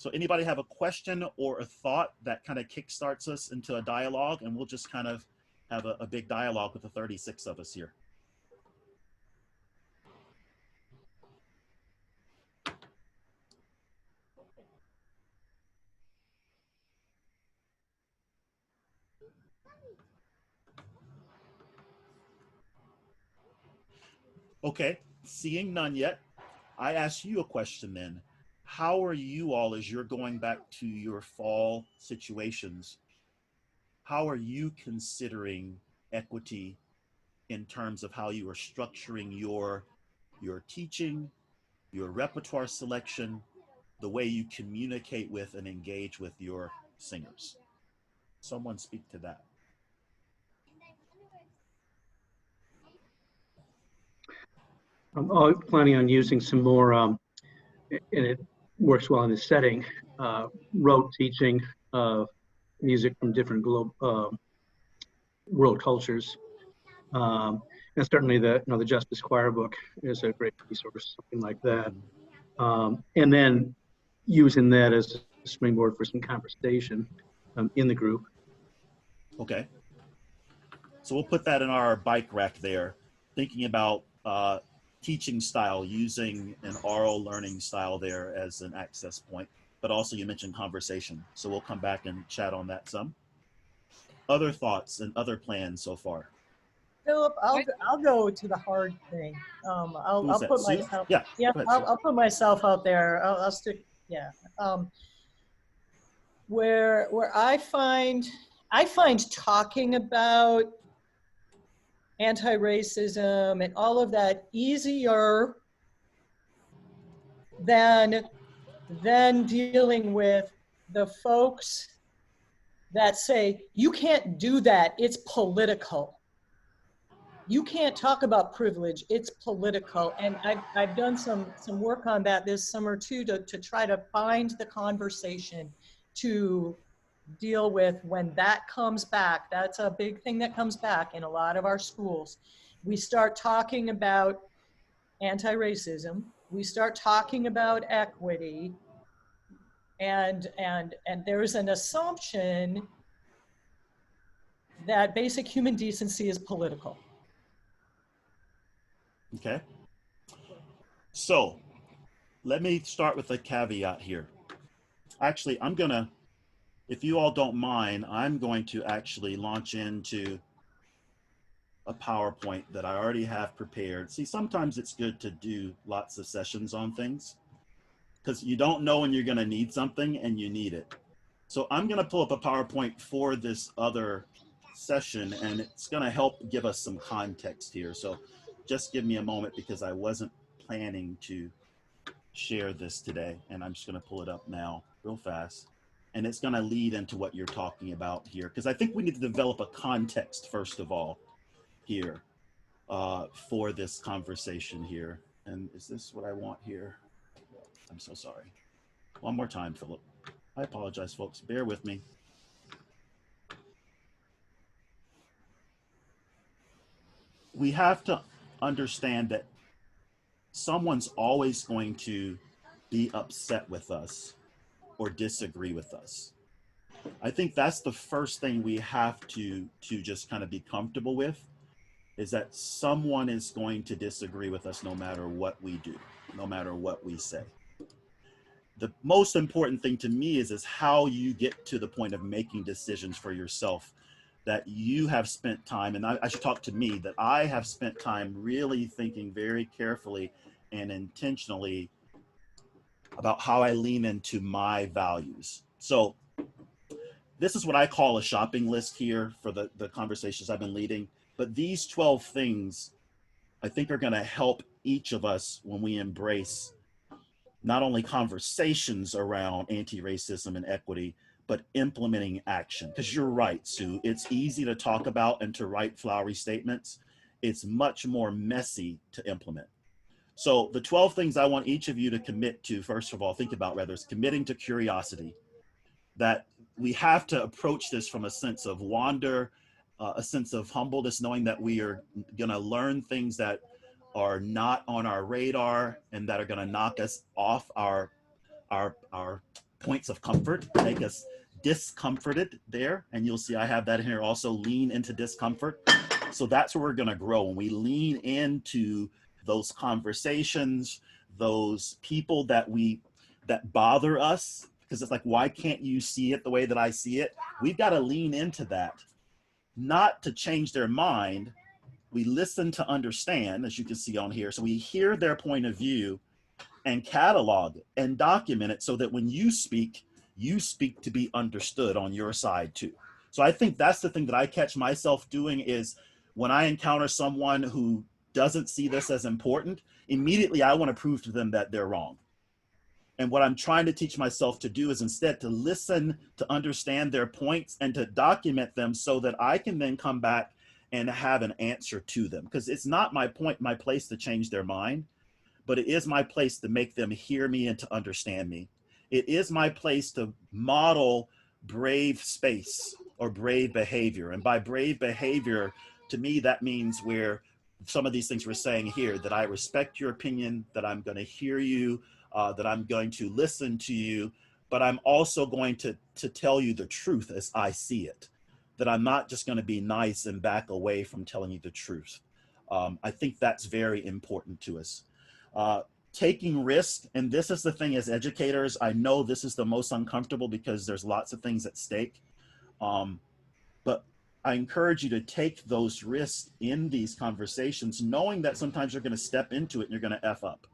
So anybody have a question or a thought that kind of kickstarts us into a dialogue, and we'll just kind of have a big dialogue with the 36 of us here. Okay, seeing none yet, I ask you a question then. How are you all, as you're going back to your fall situations, how are you considering equity in terms of how you are structuring your teaching, your repertoire selection, the way you communicate with and engage with your singers? Someone speak to that. I'm planning on using some more, and it works well in this setting, rote teaching of music from different world cultures. And certainly the Justice Choir book is a great resource, something like that. And then using that as a springboard for some conversation in the group. Okay. So we'll put that in our bike rack there, thinking about teaching style, using an oral learning style there as an access point, but also you mentioned conversation. So we'll come back and chat on that some. Other thoughts and other plans so far? Philip, I'll go to the hard thing. I'll put Sue? myself. Yeah. I'll put myself out there. I'll stick. Yeah. Where I find talking about anti-racism and all of that easier than dealing with the folks that say, you can't do that, it's political. You can't talk about privilege, it's political. And I've done some work on that this summer too, to try to find the conversation to deal with when that comes back. That's a big thing that comes back in a lot of our schools. We start talking about anti-racism, we start talking about equity, and there's an assumption that basic human decency is political. Okay. So let me start with a caveat here. Actually, if you all don't mind, I'm going to actually launch into a PowerPoint that I already have prepared. See, sometimes it's good to do lots of sessions on things because you don't know when you're going to need something and you need it. So I'm going to pull up a PowerPoint for this other session, and it's going to help give us some context here. So just give me a moment because I wasn't planning to share this today, and I'm just going to pull it up now real fast. And it's going to lead into what you're talking about here, because I think we need to develop a context first of all here for this conversation here. And is this what I want here? I'm so sorry. One more time, Philip. I apologize, folks. Bear with me. We have to understand that someone's always going to be upset with us or disagree with us. I think that's the first thing we have to just kind of be comfortable with, is that someone is going to disagree with us no matter what we do, no matter what we say. The most important thing to me is how you get to the point of making decisions for yourself, that you have spent time, and I should talk to me, that I have spent time really thinking very carefully and intentionally about how I lean into my values. So this is what I call a shopping list here for the conversations I've been leading. But these 12 things I think are going to help each of us when we embrace not only conversations around anti-racism and equity, but implementing action. Because you're right, Sue, it's easy to talk about and to write flowery statements. It's much more messy to implement. So the 12 things I want each of you to commit to, first of all, think about rather, is committing to curiosity. That we have to approach this from a sense of wonder, a sense of humbleness, knowing that we are going to learn things that are not on our radar and that are going to knock us off our points of comfort, make us discomforted there. And you'll see I have that in here also, lean into discomfort. So that's where we're going to grow. When we lean into those conversations, those people that bother us, because it's like, why can't you see it the way that I see it? We've got to lean into that, not to change their mind. We listen to understand, as you can see on here. So we hear their point of view and catalog it and document it so that when you speak to be understood on your side too. So I think that's the thing that I catch myself doing is when I encounter someone who doesn't see this as important, immediately I want to prove to them that they're wrong. And what I'm trying to teach myself to do is instead to listen, to understand their points and to document them so that I can then come back and have an answer to them. Because it's not my place to change their mind, but it is my place to make them hear me and to understand me. It is my place to model brave space or brave behavior. And by brave behavior, to me, that means where some of these things we're saying here, that I respect your opinion, that I'm going to hear you, that I'm going to listen to you, but I'm also going to tell you the truth as I see it, that I'm not just going to be nice and back away from telling you the truth. I think that's very important to us. Taking risk, and this is the thing as educators, I know this is the most uncomfortable because there's lots of things at stake, but I encourage you to take those risks in these conversations, knowing that sometimes you're going to step into it and you're going to F up.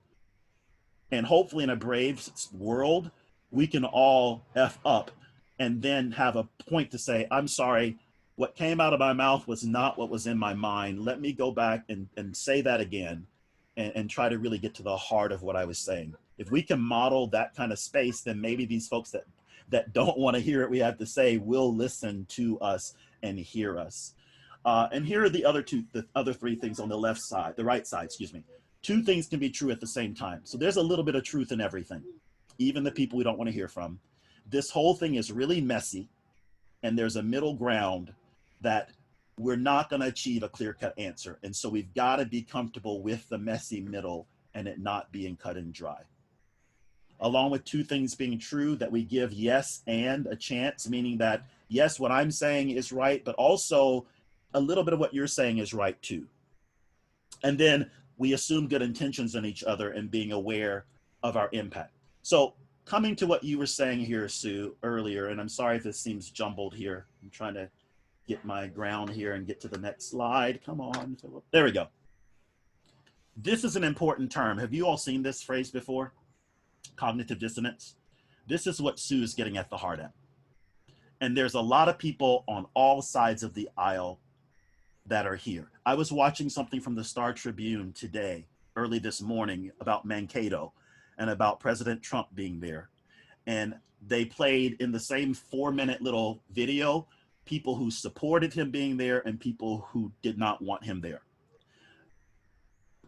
And hopefully in a brave world, we can all F up and then have a point to say, I'm sorry, what came out of my mouth was not what was in my mind. Let me go back and say that again and try to really get to the heart of what I was saying. If we can model that kind of space, then maybe these folks that don't want to hear what we have to say will listen to us and hear us. And here are the other three things on the left side, the right side, excuse me. Two things can be true at the same time. So there's a little bit of truth in everything, even the people we don't want to hear from. This whole thing is really messy, and there's a middle ground that we're not going to achieve a clear-cut answer. And so we've got to be comfortable with the messy middle and it not being cut and dry. Along with two things being true, that we give yes and a chance, meaning that yes, what I'm saying is right, but also a little bit of what you're saying is right too. And then we assume good intentions in each other and being aware of our impact. So coming to what you were saying here, Sue, earlier, and I'm sorry if this seems jumbled here. I'm trying to get my ground here and get to the next slide. Come on, Philip. There we go. This is an important term. Have you all seen this phrase before? Cognitive dissonance. This is what Sue is getting at the heart of. And there's a lot of people on all sides of the aisle that are here. I was watching something from the Star Tribune today, early this morning, about Mankato and about President Trump being there. And they played in the same 4-minute little video, people who supported him being there and people who did not want him there.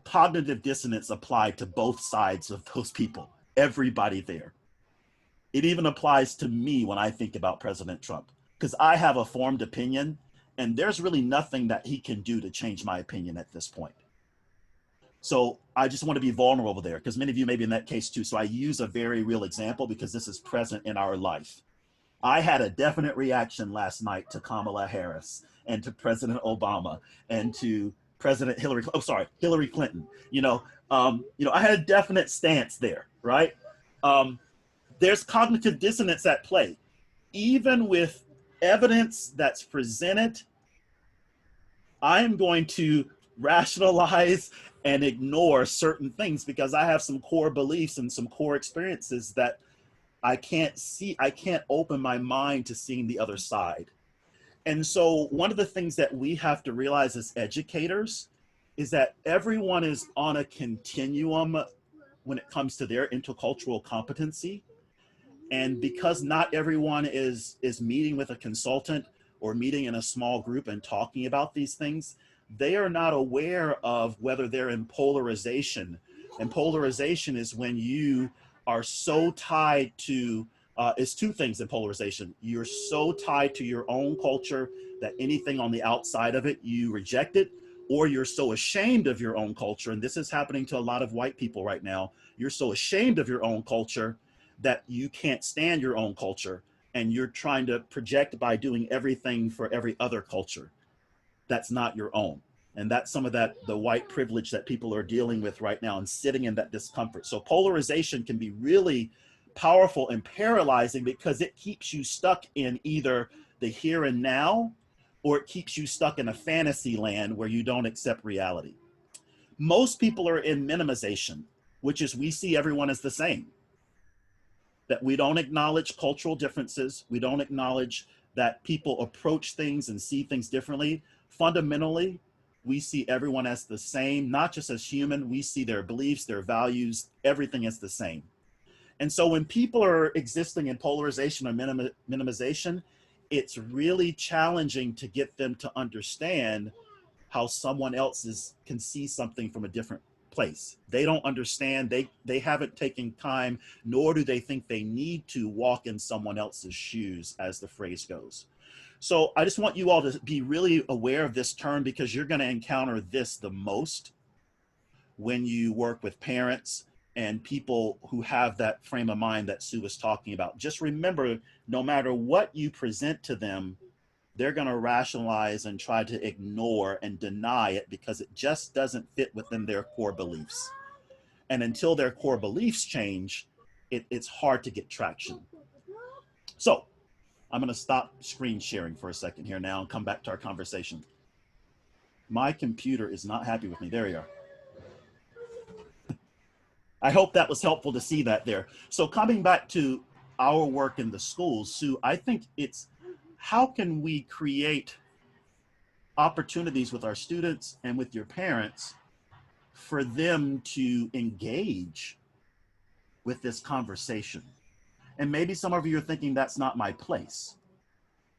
Cognitive dissonance applied to both sides of those people, everybody there. It even applies to me when I think about President Trump, because I have a formed opinion and there's really nothing that he can do to change my opinion at this point. So I just want to be vulnerable there, because many of you may be in that case too. So I use a very real example because this is present in our life. I had a definite reaction last night to Kamala Harris and to President Obama and to President Hillary Clinton. I had a definite stance there, right? There's cognitive dissonance at play. Even with evidence that's presented, I am going to rationalize and ignore certain things because I have some core beliefs and some core experiences that I can't open my mind to seeing the other side. And so one of the things that we have to realize as educators is that everyone is on a continuum when it comes to their intercultural competency. And because not everyone is meeting with a consultant or meeting in a small group and talking about these things, they are not aware of whether they're in polarization. And polarization is when you are so tied to, it's two things in polarization. You're so tied to your own culture that anything on the outside of it, you reject it, or you're so ashamed of your own culture. And this is happening to a lot of white people right now. You're so ashamed of your own culture that you can't stand your own culture and you're trying to project by doing everything for every other culture that's not your own. And that's some of that, the white privilege that people are dealing with right now and sitting in that discomfort. So polarization can be really powerful and paralyzing because it keeps you stuck in either the here and now, or it keeps you stuck in a fantasy land where you don't accept reality. Most people are in minimization, which is we see everyone as the same, that we don't acknowledge cultural differences. We don't acknowledge that people approach things and see things differently. Fundamentally, we see everyone as the same, not just as human. We see their beliefs, their values, everything as the same. And so when people are existing in polarization or minimization, it's really challenging to get them to understand how someone else can see something from a different place. They don't understand, they haven't taken time, nor do they think they need to walk in someone else's shoes, as the phrase goes. So I just want you all to be really aware of this term, because you're going to encounter this the most when you work with parents and people who have that frame of mind that Sue was talking about. Just remember, no matter what you present to them, they're going to rationalize and try to ignore and deny it because it just doesn't fit within their core beliefs. And until their core beliefs change, it's hard to get traction. So I'm going to stop screen sharing for a second here now and come back to our conversation. My computer is not happy with me. There you are. I hope that was helpful to see that there. So coming back to our work in the schools, Sue, I think it's how can we create opportunities with our students and with your parents for them to engage with this conversation. And maybe some of you are thinking that's not my place.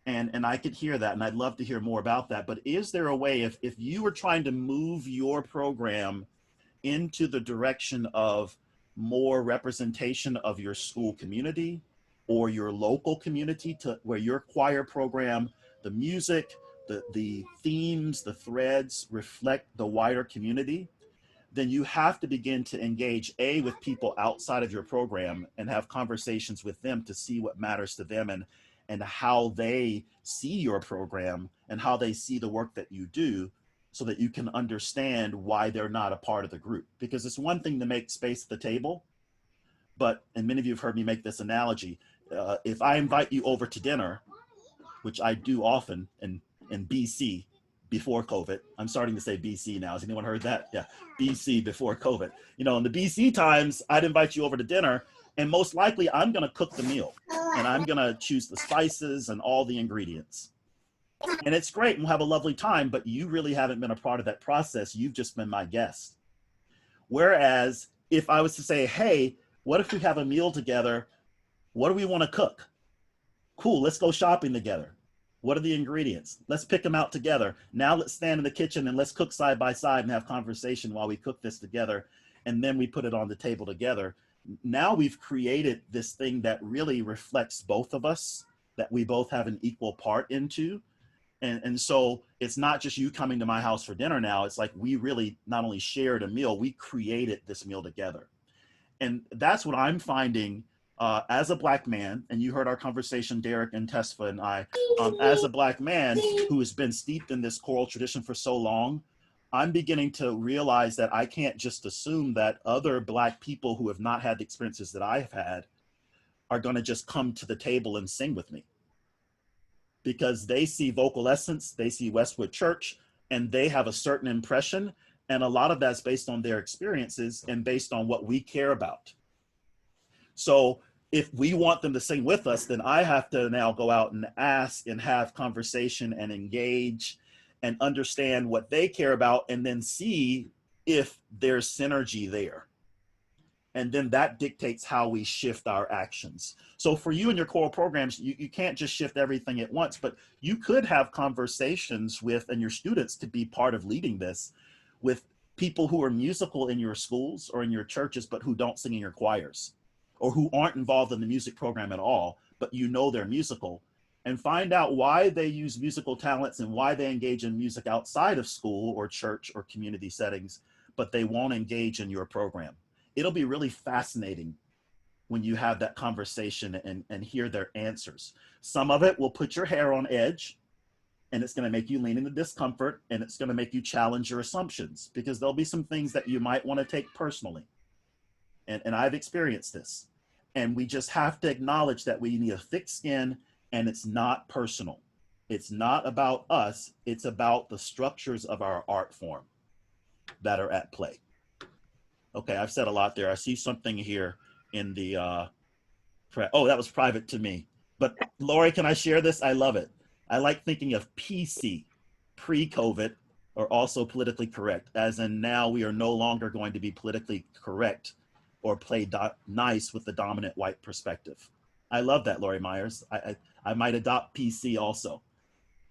And I could hear that, and I'd love to hear more about that. But is there a way, if you were trying to move your program into the direction of more representation of your school community or your local community, to where your choir program, the music, the themes, the threads reflect the wider community, then you have to begin to engage with people outside of your program and have conversations with them to see what matters to them and how they see your program and how they see the work that you do, so that you can understand why they're not a part of the group. Because it's one thing to make space at the table, but, and many of you have heard me make this analogy, if I invite you over to dinner, which I do often in BC before COVID. I'm starting to say BC now. Has anyone heard that? Yeah, BC before COVID. You know, in the BC times, I'd invite you over to dinner, and most likely I'm going to cook the meal, and I'm going to choose the spices and all the ingredients. And it's great, and we'll have a lovely time, but you really haven't been a part of that process. You've just been my guest. Whereas if I was to say, hey, what if we have a meal together? What do we want to cook? Cool, let's go shopping together. What are the ingredients? Let's pick them out together. Now let's stand in the kitchen and let's cook side by side and have conversation while we cook this together. And then we put it on the table together. Now we've created this thing that really reflects both of us, that we both have an equal part into. And so it's not just you coming to my house for dinner now. It's like we really not only shared a meal, we created this meal together. And that's what I'm finding as a Black man, and you heard our conversation, Derek and Tesfa and I, as a Black man who has been steeped in this choral tradition for so long, I'm beginning to realize that I can't just assume that other Black people who have not had the experiences that I've had are going to just come to the table and sing with me. Because they see Vocal Essence, they see Westwood Church, and they have a certain impression. And a lot of that's based on their experiences and based on what we care about. So if we want them to sing with us, then I have to now go out and ask and have conversation and engage and understand what they care about, and then see if there's synergy there. And then that dictates how we shift our actions. So for you and your choral programs, you can't just shift everything at once, but you could have conversations with, and your students could be part of leading this, with people who are musical in your schools or in your churches, but who don't sing in your choirs, or who aren't involved in the music program at all, but you know they're musical, and find out why they use musical talents and why they engage in music outside of school or church or community settings, but they won't engage in your program. It'll be really fascinating when you have that conversation and hear their answers. Some of it will put your hair on edge, and it's going to make you lean into discomfort, and it's going to make you challenge your assumptions, because there'll be some things that you might want to take personally. And I've experienced this. And we just have to acknowledge that we need a thick skin, and it's not personal. It's not about us. It's about the structures of our art form that are at play. Okay, I've said a lot there. I see something here in the, oh, that was private to me. But Lori, can I share this? I love it. I like thinking of PC, pre-COVID, or also politically correct, as in now we are no longer going to be politically correct or play nice with the dominant white perspective. I love that, Lori Myers. I might adopt PC also.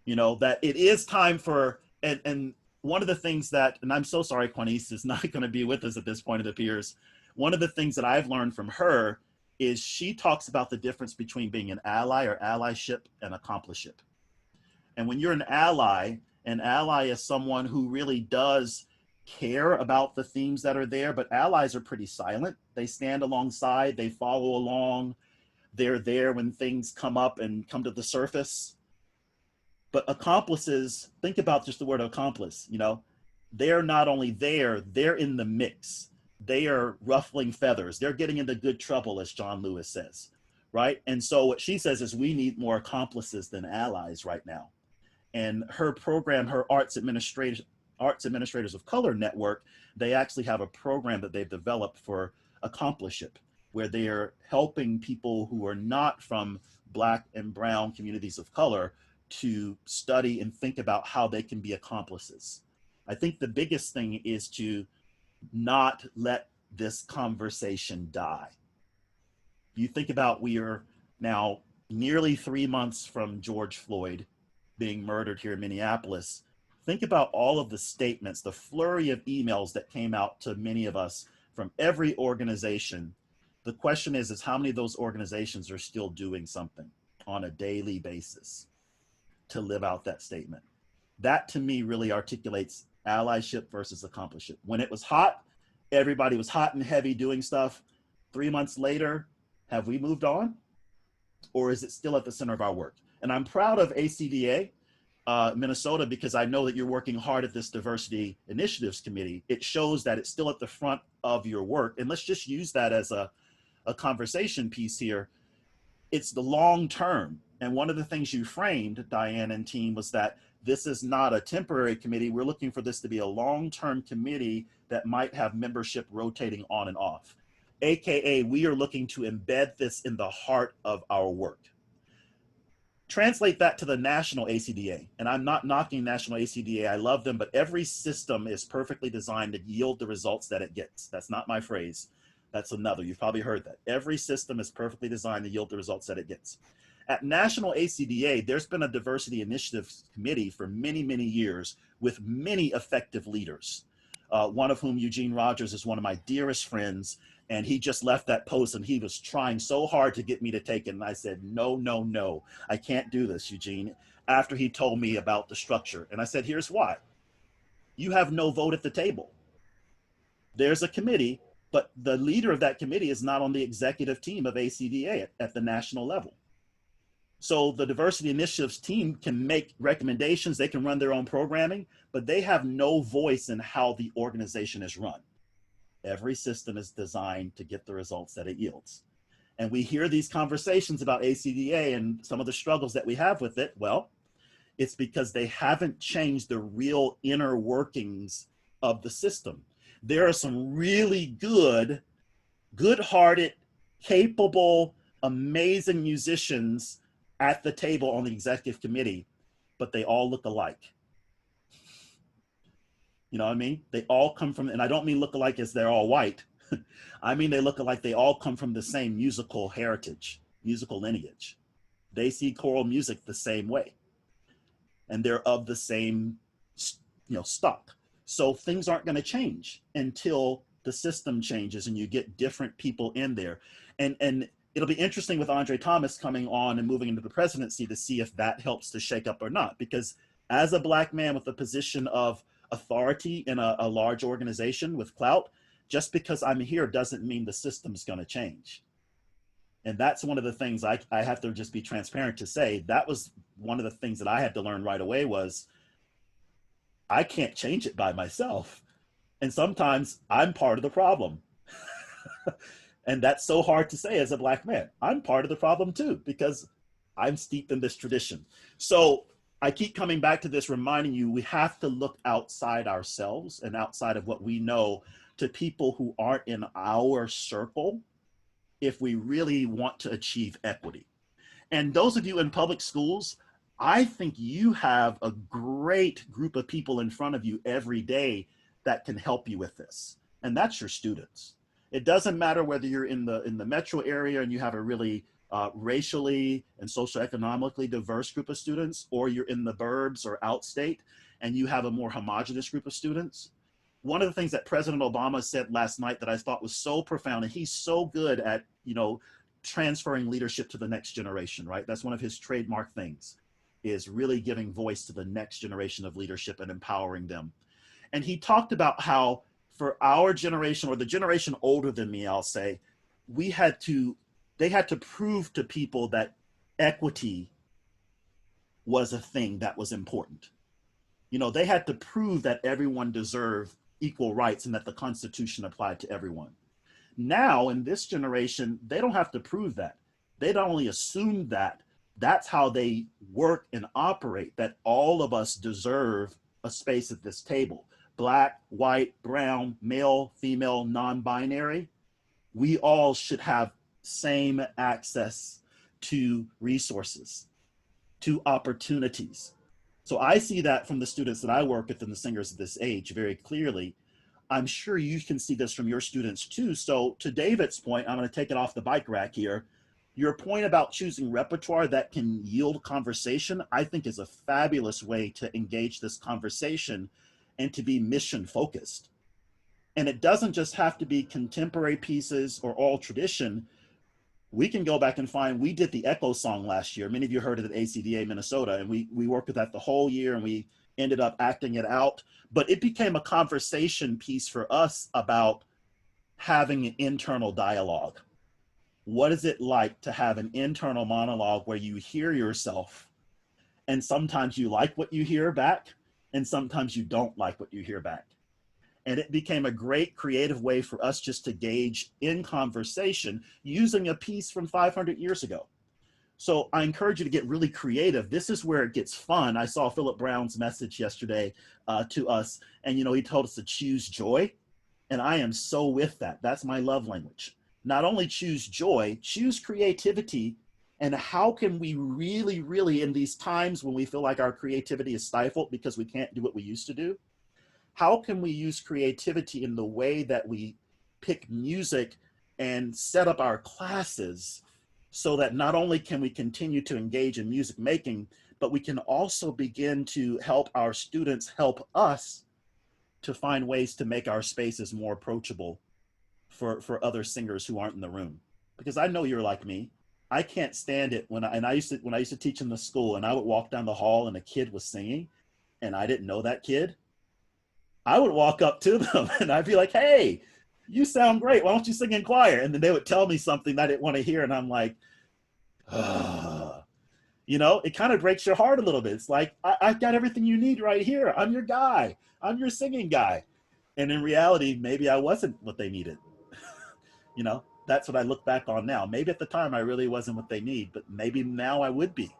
You know, that it is time for, and one of the things that, and I'm so sorry Quanice is not going to be with us at this point, it appears. One of the things that I've learned from her is she talks about the difference between being an ally or allyship and accompliceship. And when you're an ally is someone who really does care about the themes that are there, but allies are pretty silent. They stand alongside, they follow along, they're there when things come up and come to the surface. But accomplices, think about just the word accomplice, you know, they're not only there, they're in the mix. They are ruffling feathers. They're getting into good trouble, as John Lewis says, right? And so what she says is we need more accomplices than allies right now. And her program, her Arts Administrators of Color Network, they actually have a program that they've developed for accompliceship, where they are helping people who are not from Black and brown communities of color to study and think about how they can be accomplices. I think the biggest thing is to not let this conversation die. You think about, we are now nearly 3 months from George Floyd being murdered here in Minneapolis. Think about all of the statements, the flurry of emails that came out to many of us from every organization. The question is how many of those organizations are still doing something on a daily basis to live out that statement? That to me really articulates allyship versus accompliceship. When it was hot, everybody was hot and heavy doing stuff. 3 months later, have we moved on? Or is it still at the center of our work? And I'm proud of ACDA Minnesota, because I know that you're working hard at this diversity initiatives committee. It shows that it's still at the front of your work. And let's just use that as a conversation piece here. It's the long term. And one of the things you framed, Diane and team, was that this is not a temporary committee. We're looking for this to be a long-term committee that might have membership rotating on and off. AKA, we are looking to embed this in the heart of our work. Translate that to the national ACDA. And I'm not knocking national ACDA. I love them, but every system is perfectly designed to yield the results that it gets. That's not my phrase. That's another. You've probably heard that. Every system is perfectly designed to yield the results that it gets. At national ACDA, there's been a diversity initiatives committee for many, many years with many effective leaders. One of whom, Eugene Rogers, is one of my dearest friends. And he just left that post and he was trying so hard to get me to take it. And I said, no, no, no, I can't do this, Eugene, after he told me about the structure. And I said, here's why. You have no vote at the table. There's a committee, but the leader of that committee is not on the executive team of ACDA at the national level. So the diversity initiatives team can make recommendations, they can run their own programming, but they have no voice in how the organization is run. Every system is designed to get the results that it yields. And we hear these conversations about ACDA and some of the struggles that we have with it. Well, it's because they haven't changed the real inner workings of the system. There are some really good-hearted, capable, amazing musicians at the table on the executive committee, but they all look alike. You know what I mean? They all come from, and I don't mean look alike as they're all white. I mean, they look alike, they all come from the same musical heritage, musical lineage. They see choral music the same way. And they're of the same, stock. So things aren't going to change until the system changes and you get different people in there. And it'll be interesting with Andre Thomas coming on and moving into the presidency to see if that helps to shake up or not. Because as a Black man with a position of authority in a large organization with clout, just because I'm here doesn't mean the system's going to change. And that's one of the things I have to just be transparent to say. That was one of the things that I had to learn right away was I can't change it by myself. And sometimes I'm part of the problem. And that's so hard to say as a Black man. I'm part of the problem too, because I'm steeped in this tradition. So I keep coming back to this, reminding you, we have to look outside ourselves and outside of what we know to people who aren't in our circle if we really want to achieve equity. And those of you in public schools, I think you have a great group of people in front of you every day that can help you with this. And that's your students. It doesn't matter whether you're in the metro area and you have a really racially and socioeconomically diverse group of students, or you're in the burbs or outstate and you have a more homogenous group of students. One of the things that President Obama said last night that I thought was so profound, and he's so good at, transferring leadership to the next generation, right? That's one of his trademark things, is really giving voice to the next generation of leadership and empowering them. And he talked about how for our generation, or the generation older than me, I'll say, they had to prove to people that equity was a thing that was important. They had to prove that everyone deserved equal rights and that the Constitution applied to everyone. Now, in this generation, they don't have to prove that. They don't only assume that. That's how they work and operate, that all of us deserve a space at this table. Black, white, brown, male, female, non-binary. We all should have same access to resources, to opportunities. So I see that from the students that I work with and the singers of this age very clearly. I'm sure you can see this from your students too. So to David's point, I'm going to take it off the bike rack here. Your point about choosing repertoire that can yield conversation, I think is a fabulous way to engage this conversation and to be mission focused. And it doesn't just have to be contemporary pieces or all tradition. We can go back and find, we did the Echo song last year. Many of you heard it at ACDA Minnesota, and we worked with that the whole year, and we ended up acting it out. But it became a conversation piece for us about having an internal dialogue. What is it like to have an internal monologue where you hear yourself, and sometimes you like what you hear back, and sometimes you don't like what you hear back? And it became a great creative way for us just to gauge in conversation using a piece from 500 years ago. So I encourage you to get really creative. This is where it gets fun. I saw Philip Brown's message yesterday to us, and he told us to choose joy. And I am so with that. That's my love language. Not only choose joy, choose creativity. And how can we really, really, in these times when we feel like our creativity is stifled because we can't do what we used to do, how can we use creativity in the way that we pick music and set up our classes so that not only can we continue to engage in music making, but we can also begin to help our students help us to find ways to make our spaces more approachable for other singers who aren't in the room. Because I know you're like me. I can't stand it when I used to teach in the school, and I would walk down the hall and a kid was singing and I didn't know that kid. I would walk up to them and I'd be like, hey, you sound great. Why don't you sing in choir? And then they would tell me something that I didn't want to hear. And I'm like, it kind of breaks your heart a little bit. It's like, I've got everything you need right here. I'm your guy. I'm your singing guy. And in reality, maybe I wasn't what they needed. That's what I look back on now. Maybe at the time I really wasn't what they need, but maybe now I would be.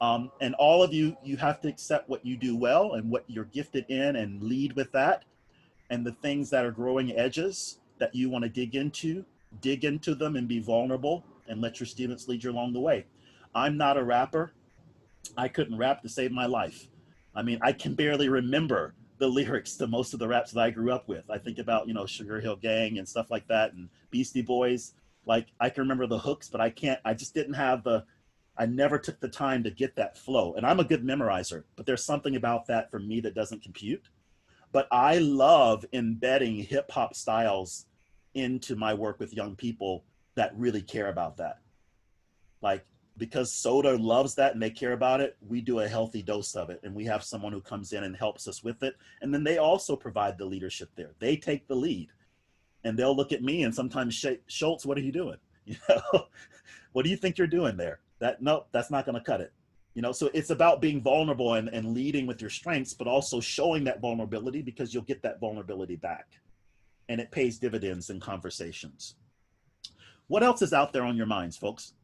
And all of you have to accept what you do well and what you're gifted in and lead with that. And the things that are growing edges that you want to dig into them and be vulnerable and let your students lead you along the way. I'm not a rapper. I couldn't rap to save my life. I mean, I can barely remember the lyrics to most of the raps that I grew up with. I think about, Sugar Hill Gang and stuff like that, and Beastie Boys. Like, I can remember the hooks, but I just didn't have I never took the time to get that flow. And I'm a good memorizer, but there's something about that for me that doesn't compute. But I love embedding hip hop styles into my work with young people that really care about that. Like, because Soda loves that and they care about it, we do a healthy dose of it. And we have someone who comes in and helps us with it. And then they also provide the leadership there. They take the lead and they'll look at me and sometimes, Schultz, what are you doing? You know, what do you think you're doing there? That, nope, that's not going to cut it. You know, so it's about being vulnerable and leading with your strengths, but also showing that vulnerability, because you'll get that vulnerability back, and it pays dividends in conversations. What else is out there on your minds, folks?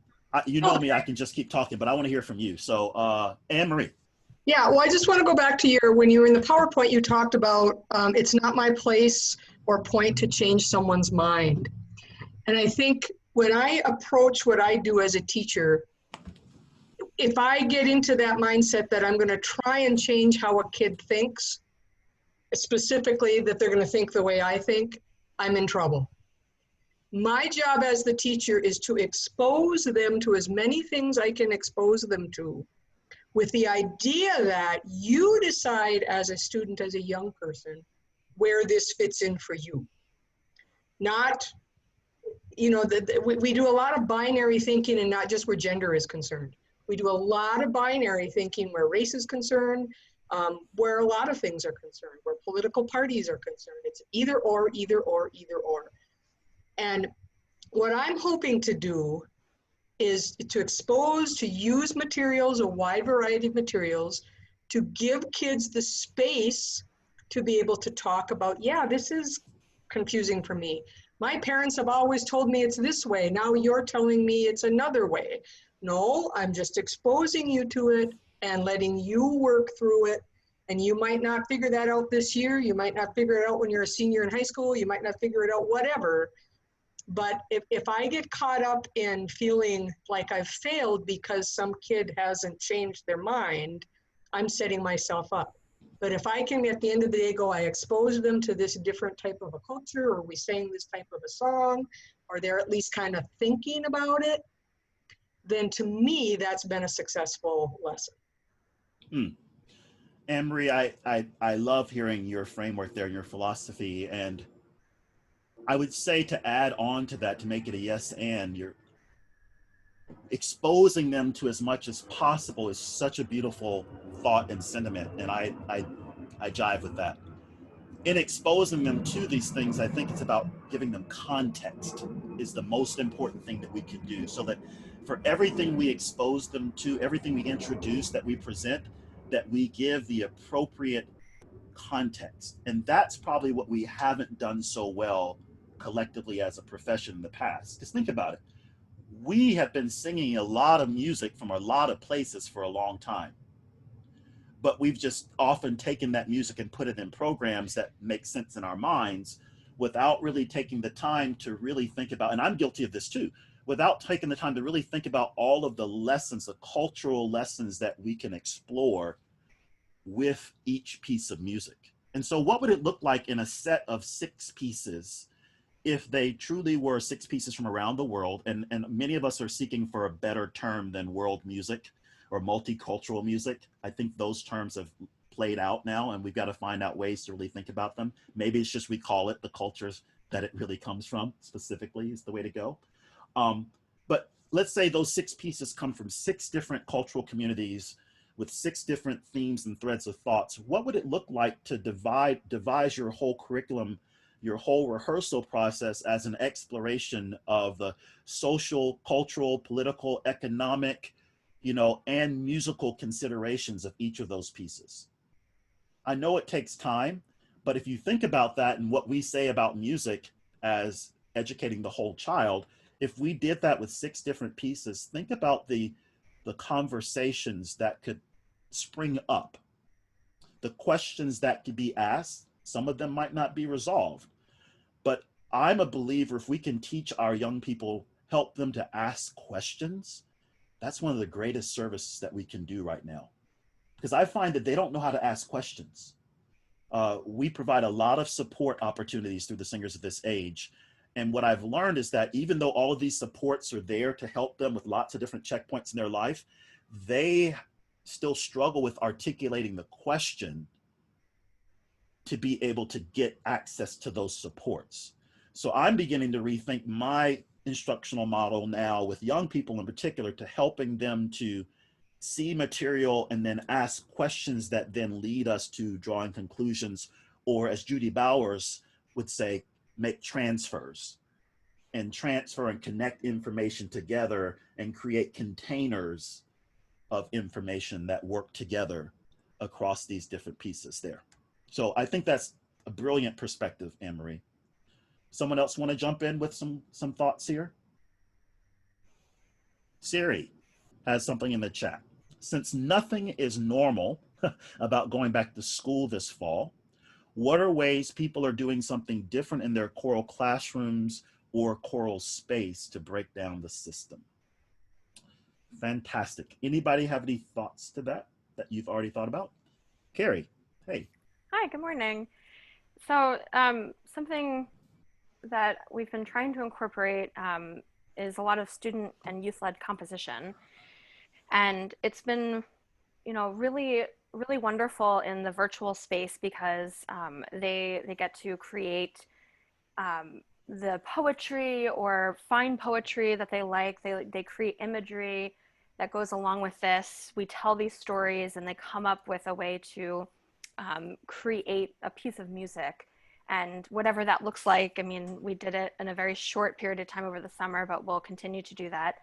You know me, I can just keep talking, but I want to hear from you. So, Anne Marie. Yeah, well, I just want to go back to when you were in the PowerPoint, you talked about it's not my place or point to change someone's mind. And I think when I approach what I do as a teacher, if I get into that mindset that I'm going to try and change how a kid thinks, specifically that they're going to think the way I think, I'm in trouble. My job as the teacher is to expose them to as many things I can expose them to, with the idea that you decide as a student, as a young person, where this fits in for you. Not, you know, we do a lot of binary thinking, and not just where gender is concerned. We do a lot of binary thinking where race is concerned, where a lot of things are concerned, where political parties are concerned. It's either or, either or, either or. And what I'm hoping to do is to expose, to use materials, a wide variety of materials, to give kids the space to be able to talk about, yeah, this is confusing for me. My parents have always told me it's this way. Now you're telling me it's another way. No, I'm just exposing you to it and letting you work through it. And you might not figure that out this year. You might not figure it out when you're a senior in high school. You might not figure it out, whatever. But if I get caught up in feeling like I've failed because some kid hasn't changed their mind, I'm setting myself up. But if I can, at the end of the day, go, I exposed them to this different type of a culture, or we sang this type of a song, or they're at least kind of thinking about it, then to me, that's been a successful lesson. Anne-Marie, I love hearing your framework there and your philosophy. And I would say, to add on to that, to make it a yes and, you're exposing them to as much as possible is such a beautiful thought and sentiment. And I jive with that. In exposing them to these things, I think it's about giving them context is the most important thing that we can do, so that for everything we expose them to, everything we introduce, that we present, that we give the appropriate context. And that's probably what we haven't done so well collectively as a profession in the past. Because think about it. We have been singing a lot of music from a lot of places for a long time. But we've just often taken that music and put it in programs that make sense in our minds, without really taking the time to really think about, and I'm guilty of this too, without taking the time to really think about all of the lessons, the cultural lessons that we can explore with each piece of music. And so what would it look like in a set of 6 pieces if they truly were 6 pieces from around the world? And many of us are seeking for a better term than world music or multicultural music. I think those terms have played out now, and we've got to find out ways to really think about them. Maybe it's just we call it the cultures that it really comes from specifically is the way to go. But let's say those 6 pieces come from 6 different cultural communities with 6 different themes and threads of thoughts. What would it look like to devise your whole curriculum, your whole rehearsal process, as an exploration of the social, cultural, political, economic, and musical considerations of each of those pieces? I know it takes time, but if you think about that and what we say about music as educating the whole child, if we did that with 6 different pieces, think about the conversations that could spring up, the questions that could be asked. Some of them might not be resolved, but I'm a believer, if we can teach our young people, help them to ask questions, that's one of the greatest services that we can do right now. Because I find that they don't know how to ask questions. We provide a lot of support opportunities through the Singers of This Age. And what I've learned is that even though all of these supports are there to help them with lots of different checkpoints in their life, they still struggle with articulating the question to be able to get access to those supports. So I'm beginning to rethink my instructional model now with young people in particular, to helping them to see material and then ask questions that then lead us to drawing conclusions, or as Judy Bowers would say, make transfers. and transfer and connect information together and create containers of information that work together across these different pieces there. So I think that's a brilliant perspective, Anne-Marie. Someone else want to jump in with some thoughts here? Siri has something in the chat. Since nothing is normal about going back to school this fall, what are ways people are doing something different in their choral classrooms or choral space to break down the system? Fantastic. Anybody have any thoughts to that you've already thought about? Carrie, hey. Hi, good morning. So something that we've been trying to incorporate is a lot of student and youth-led composition. And it's been, really, really wonderful in the virtual space because they get to create the poetry or fine poetry that they like. They create imagery that goes along with this. We tell these stories and they come up with a way to create a piece of music. And whatever that looks like, I mean, we did it in a very short period of time over the summer, but we'll continue to do that.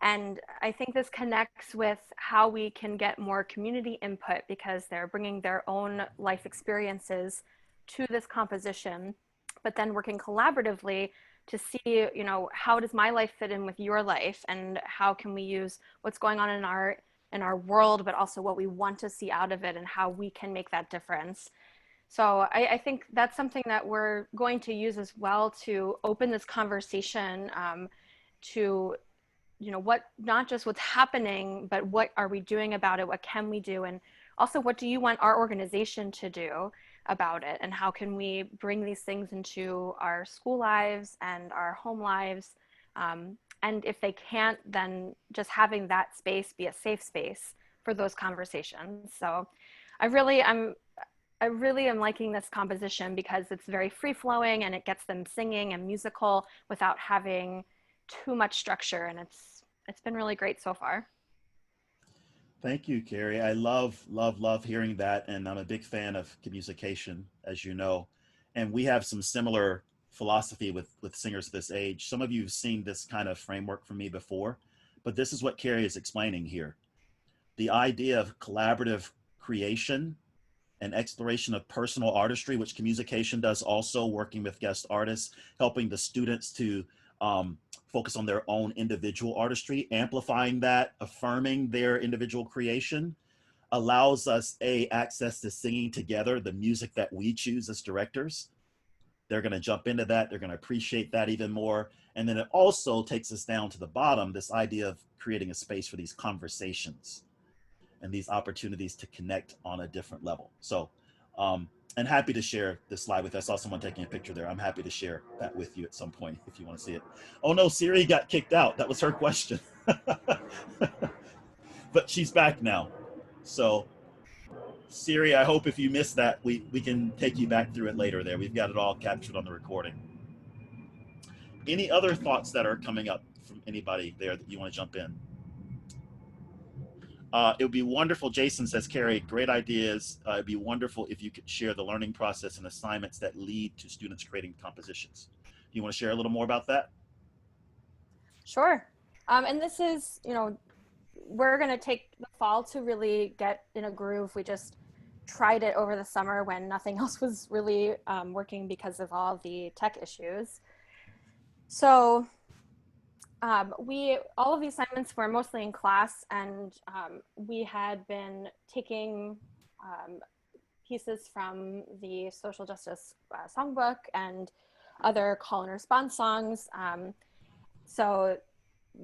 And I think this connects with how we can get more community input because they're bringing their own life experiences to this composition, but then working collaboratively to see, how does my life fit in with your life and how can we use what's going on in our world, but also what we want to see out of it and how we can make that difference. So I think that's something that we're going to use as well to open this conversation to, what, not just what's happening, but what are we doing about it? What can we do? And also, what do you want our organization to do about it? And how can we bring these things into our school lives and our home lives? And if they can't, then just having that space be a safe space for those conversations. So I really am liking this composition because it's very free flowing and it gets them singing and musical without having too much structure. And it's been really great so far. Thank you, Carrie. I love hearing that. And I'm a big fan of communication, as you know. And we have some similar philosophy with singers this age. Some of you have seen this kind of framework from me before, but this is what Carrie is explaining here. The idea of collaborative creation and exploration of personal artistry, which communication does also, working with guest artists, helping the students to focus on their own individual artistry, amplifying that, affirming their individual creation, allows us access to singing together the music that we choose as directors. They're going to jump into that. They're going to appreciate that even more. And then it also takes us down to the bottom, this idea of creating a space for these conversations and these opportunities to connect on a different level. So, and happy to share this slide with you. I saw someone taking a picture there. I'm happy to share that with you at some point if you want to see it. Oh no, Siri got kicked out. That was her question. But she's back now. So Siri, I hope if you missed that, we can take you back through it later there. We've got it all captured on the recording. Any other thoughts that are coming up from anybody there that you want to jump in? It would be wonderful, Jason says, Carrie, great ideas. It'd be wonderful if you could share the learning process and assignments that lead to students creating compositions. Do you want to share a little more about that? Sure. And this is, we're going to take the fall to really get in a groove. We just tried it over the summer when nothing else was really working because of all the tech issues. So all of the assignments were mostly in class, and we had been taking pieces from the social justice songbook and other call and response songs. So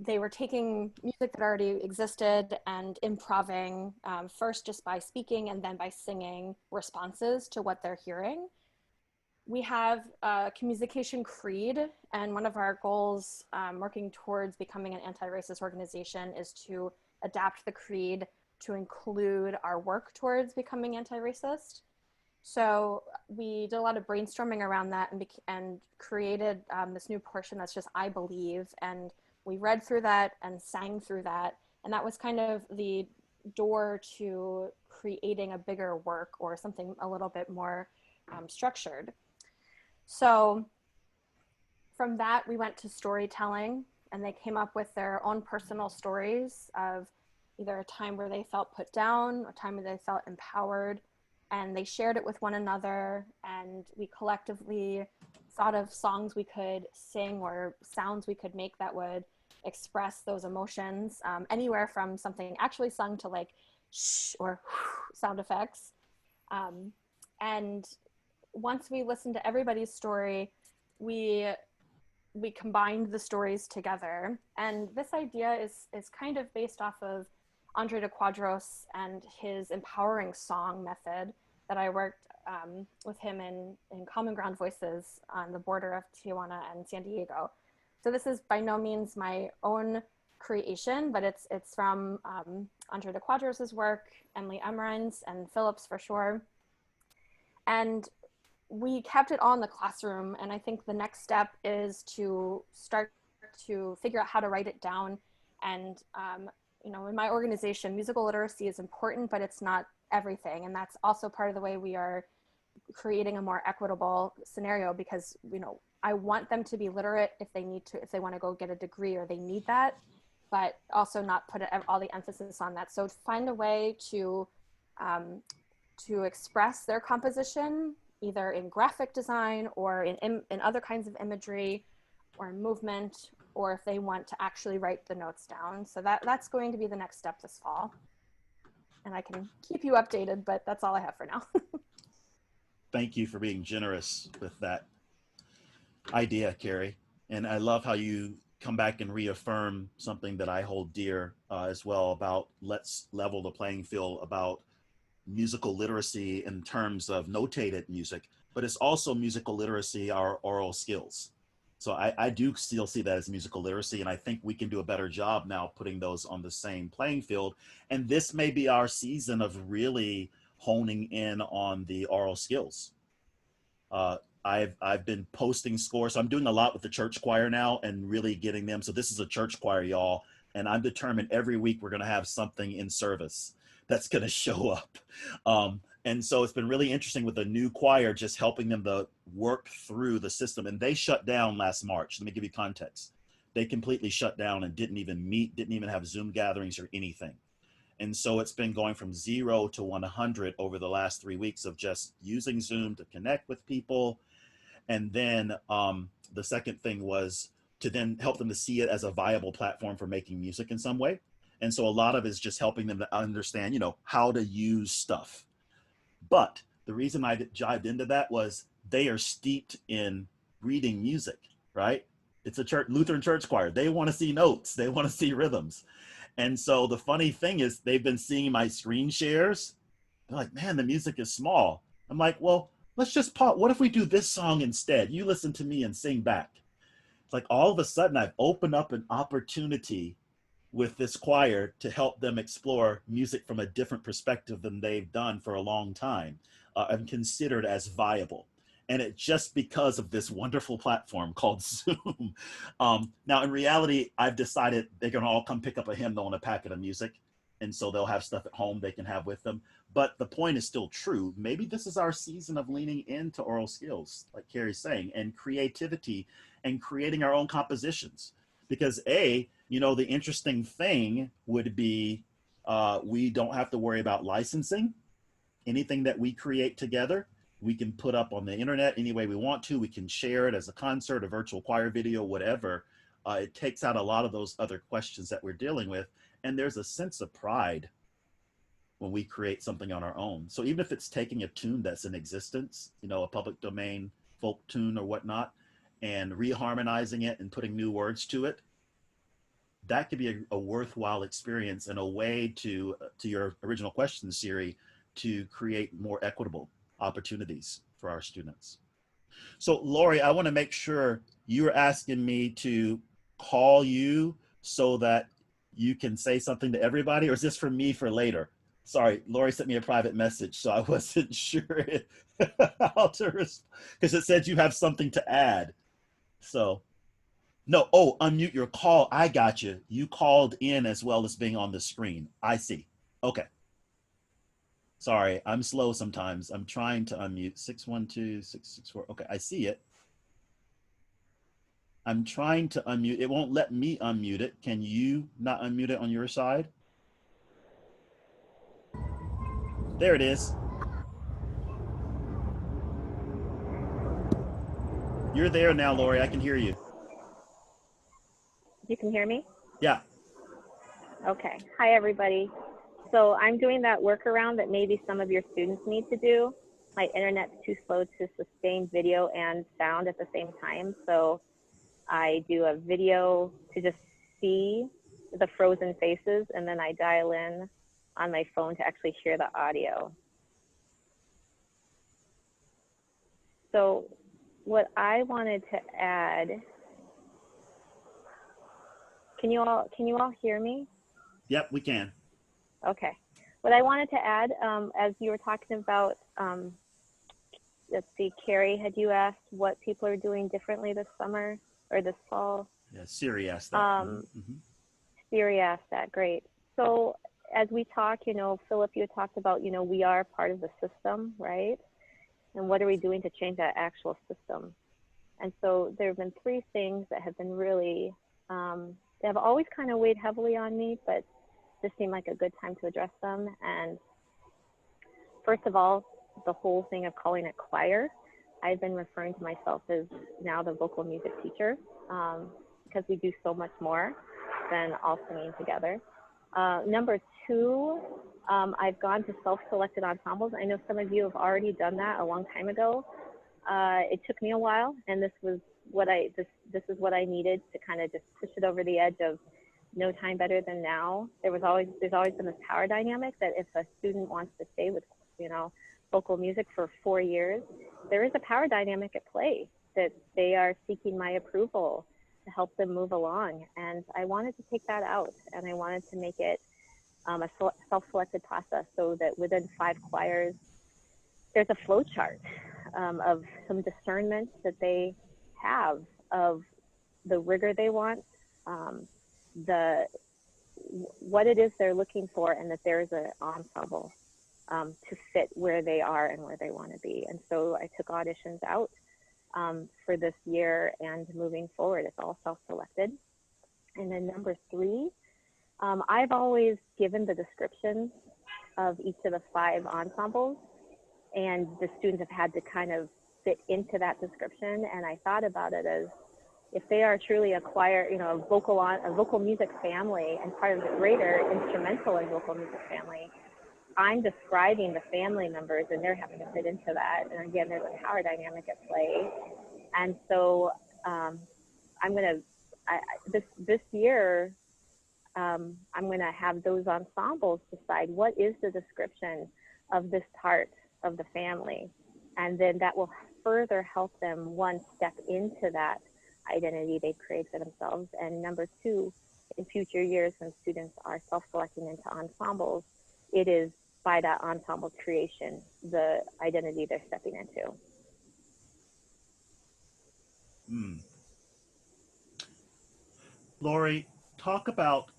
they were taking music that already existed and improving first just by speaking and then by singing responses to what they're hearing. We have a communication creed, and one of our goals working towards becoming an anti-racist organization is to adapt the creed to include our work towards becoming anti-racist. So we did a lot of brainstorming around that and created this new portion that's just I believe, and we read through that and sang through that, and that was kind of the door to creating a bigger work or something a little bit more structured. So From that, we went to storytelling, and they came up with their own personal stories of either a time where they felt put down, a time where they felt empowered, and they shared it with one another. And we collectively thought of songs we could sing or sounds we could make that would express those emotions, anywhere from something actually sung to like shh or sound effects. And once we listened to everybody's story, we combined the stories together. And this idea is kind of based off of Andre de Quadros and his empowering song method that I worked with him in Common Ground Voices on the border of Tijuana and San Diego. So this is by no means my own creation, but it's from Andre de Quadros's work, Emily Emrines, and Phillips for sure. And we kept it all in the classroom, and I think the next step is to start to figure out how to write it down. And you know, in my organization, musical literacy is important, but it's not everything, and that's also part of the way we are creating a more equitable scenario, because you know, I want them to be literate if they need to, if they want to go get a degree or they need that, but also not put all the emphasis on that. So find a way to express their composition, either in graphic design or in other kinds of imagery or movement, or if they want to actually write the notes down. So that's going to be the next step this fall. And I can keep you updated, but that's all I have for now. Thank you for being generous with that idea, Carrie. And I love how you come back and reaffirm something that I hold dear as well, about let's level the playing field about musical literacy in terms of notated music, but it's also musical literacy, our oral skills. So I do still see that as musical literacy, and I think we can do a better job now putting those on the same playing field. And this may be our season of really honing in on the oral skills. I've been posting scores. So I'm doing a lot with the church choir now and really getting them. So this is a church choir, y'all, and I'm determined every week we're going to have something in service that's going to show up. And so it's been really interesting with the new choir, just helping them to work through the system. And they shut down last March. Let me give you context. They completely shut down and didn't even meet, didn't even have Zoom gatherings or anything. And so it's been going from 0 to 100 over the last 3 weeks of just using Zoom to connect with people. And then the second thing was to then help them to see it as a viable platform for making music in some way. And so a lot of it is just helping them to understand, you know, how to use stuff. But the reason I dived into that was they are steeped in reading music, right? It's a church, Lutheran church choir. They want to see notes. They want to see rhythms. And so the funny thing is they've been seeing my screen shares. They're like, man, the music is small. I'm like, well, let's just pause. What if we do this song instead? You listen to me and sing back. It's like all of a sudden I've opened up an opportunity with this choir to help them explore music from a different perspective than they've done for a long time and considered as viable. And it just because of this wonderful platform called Zoom. Now, in reality, I've decided they're going to all come pick up a hymnal and a packet of music. And so they'll have stuff at home they can have with them. But the point is still true. Maybe this is our season of leaning into oral skills, like Carrie's saying, and creativity and creating our own compositions. Because you know, the interesting thing would be we don't have to worry about licensing. Anything that we create together, we can put up on the internet any way we want to. We can share it as a concert, a virtual choir video, whatever. It takes out a lot of those other questions that we're dealing with. And there's a sense of pride when we create something on our own. So even if it's taking a tune that's in existence, you know, a public domain folk tune or whatnot, and reharmonizing it and putting new words to it, that could be a worthwhile experience and a way to your original question, Siri, to create more equitable opportunities for our students. So Lori, I want to make sure you're asking me to call you so that you can say something to everybody, or is this for me for later? Sorry, Lori sent me a private message, so I wasn't sure how to respond, because it said you have something to add. So, no, oh, unmute your call. I got you. You called in as well as being on the screen. I see. Okay. Sorry, I'm slow sometimes. I'm trying to unmute. 612-664. Okay, I see it. I'm trying to unmute. It won't let me unmute it. Can you not unmute it on your side? There it is. You're there now, Lori. I can hear you. You can hear me? Yeah. Okay. Hi, everybody. So I'm doing that workaround that maybe some of your students need to do. My internet's too slow to sustain video and sound at the same time. So I do a video to just see the frozen faces, and then I dial in on my phone to actually hear the audio. So what I wanted to add, can you all hear me? Yep, we can. Okay. What I wanted to add, as you were talking about, let's see, Carrie, had you asked what people are doing differently this summer or this fall? Yeah, Siri asked that. Siri asked that, great. So as we talk, Philip, you had talked about, we are part of the system, right? And what are we doing to change that actual system? And so there have been three things that have been really, they have always kind of weighed heavily on me, but this seemed like a good time to address them. And first of all, the whole thing of calling it choir. I've been referring to myself as now the vocal music teacher, because we do so much more than all singing together. Number two, I've gone to self-selected ensembles. I know some of you have already done that a long time ago. It took me a while, and this was what this is what I needed to kind of just push it over the edge of no time better than now. There's always been this power dynamic that if a student wants to stay with, vocal music for 4 years, there is a power dynamic at play that they are seeking my approval to help them move along. And I wanted to take that out, and I wanted to make it a self-selected process so that within 5 choirs, there's a flow chart of some discernment that they have of the rigor they want, what it is they're looking for, and that there's an ensemble to fit where they are and where they want to be. And so I took auditions out for this year, and moving forward, it's all self-selected. And then number 3, I've always given the descriptions of each of the 5 ensembles, and the students have had to kind of fit into that description. And I thought about it as, if they are truly a choir, a vocal music family and part of the greater instrumental and vocal music family, I'm describing the family members, and they're having to fit into that. And again, there's a power dynamic at play. And so this year, I'm going to have those ensembles decide what is the description of this part of the family. And then that will further help them, one, step into that identity they create for themselves. And number 2, in future years, when students are self-selecting into ensembles, it is by that ensemble creation, the identity they're stepping into. Lori, talk about,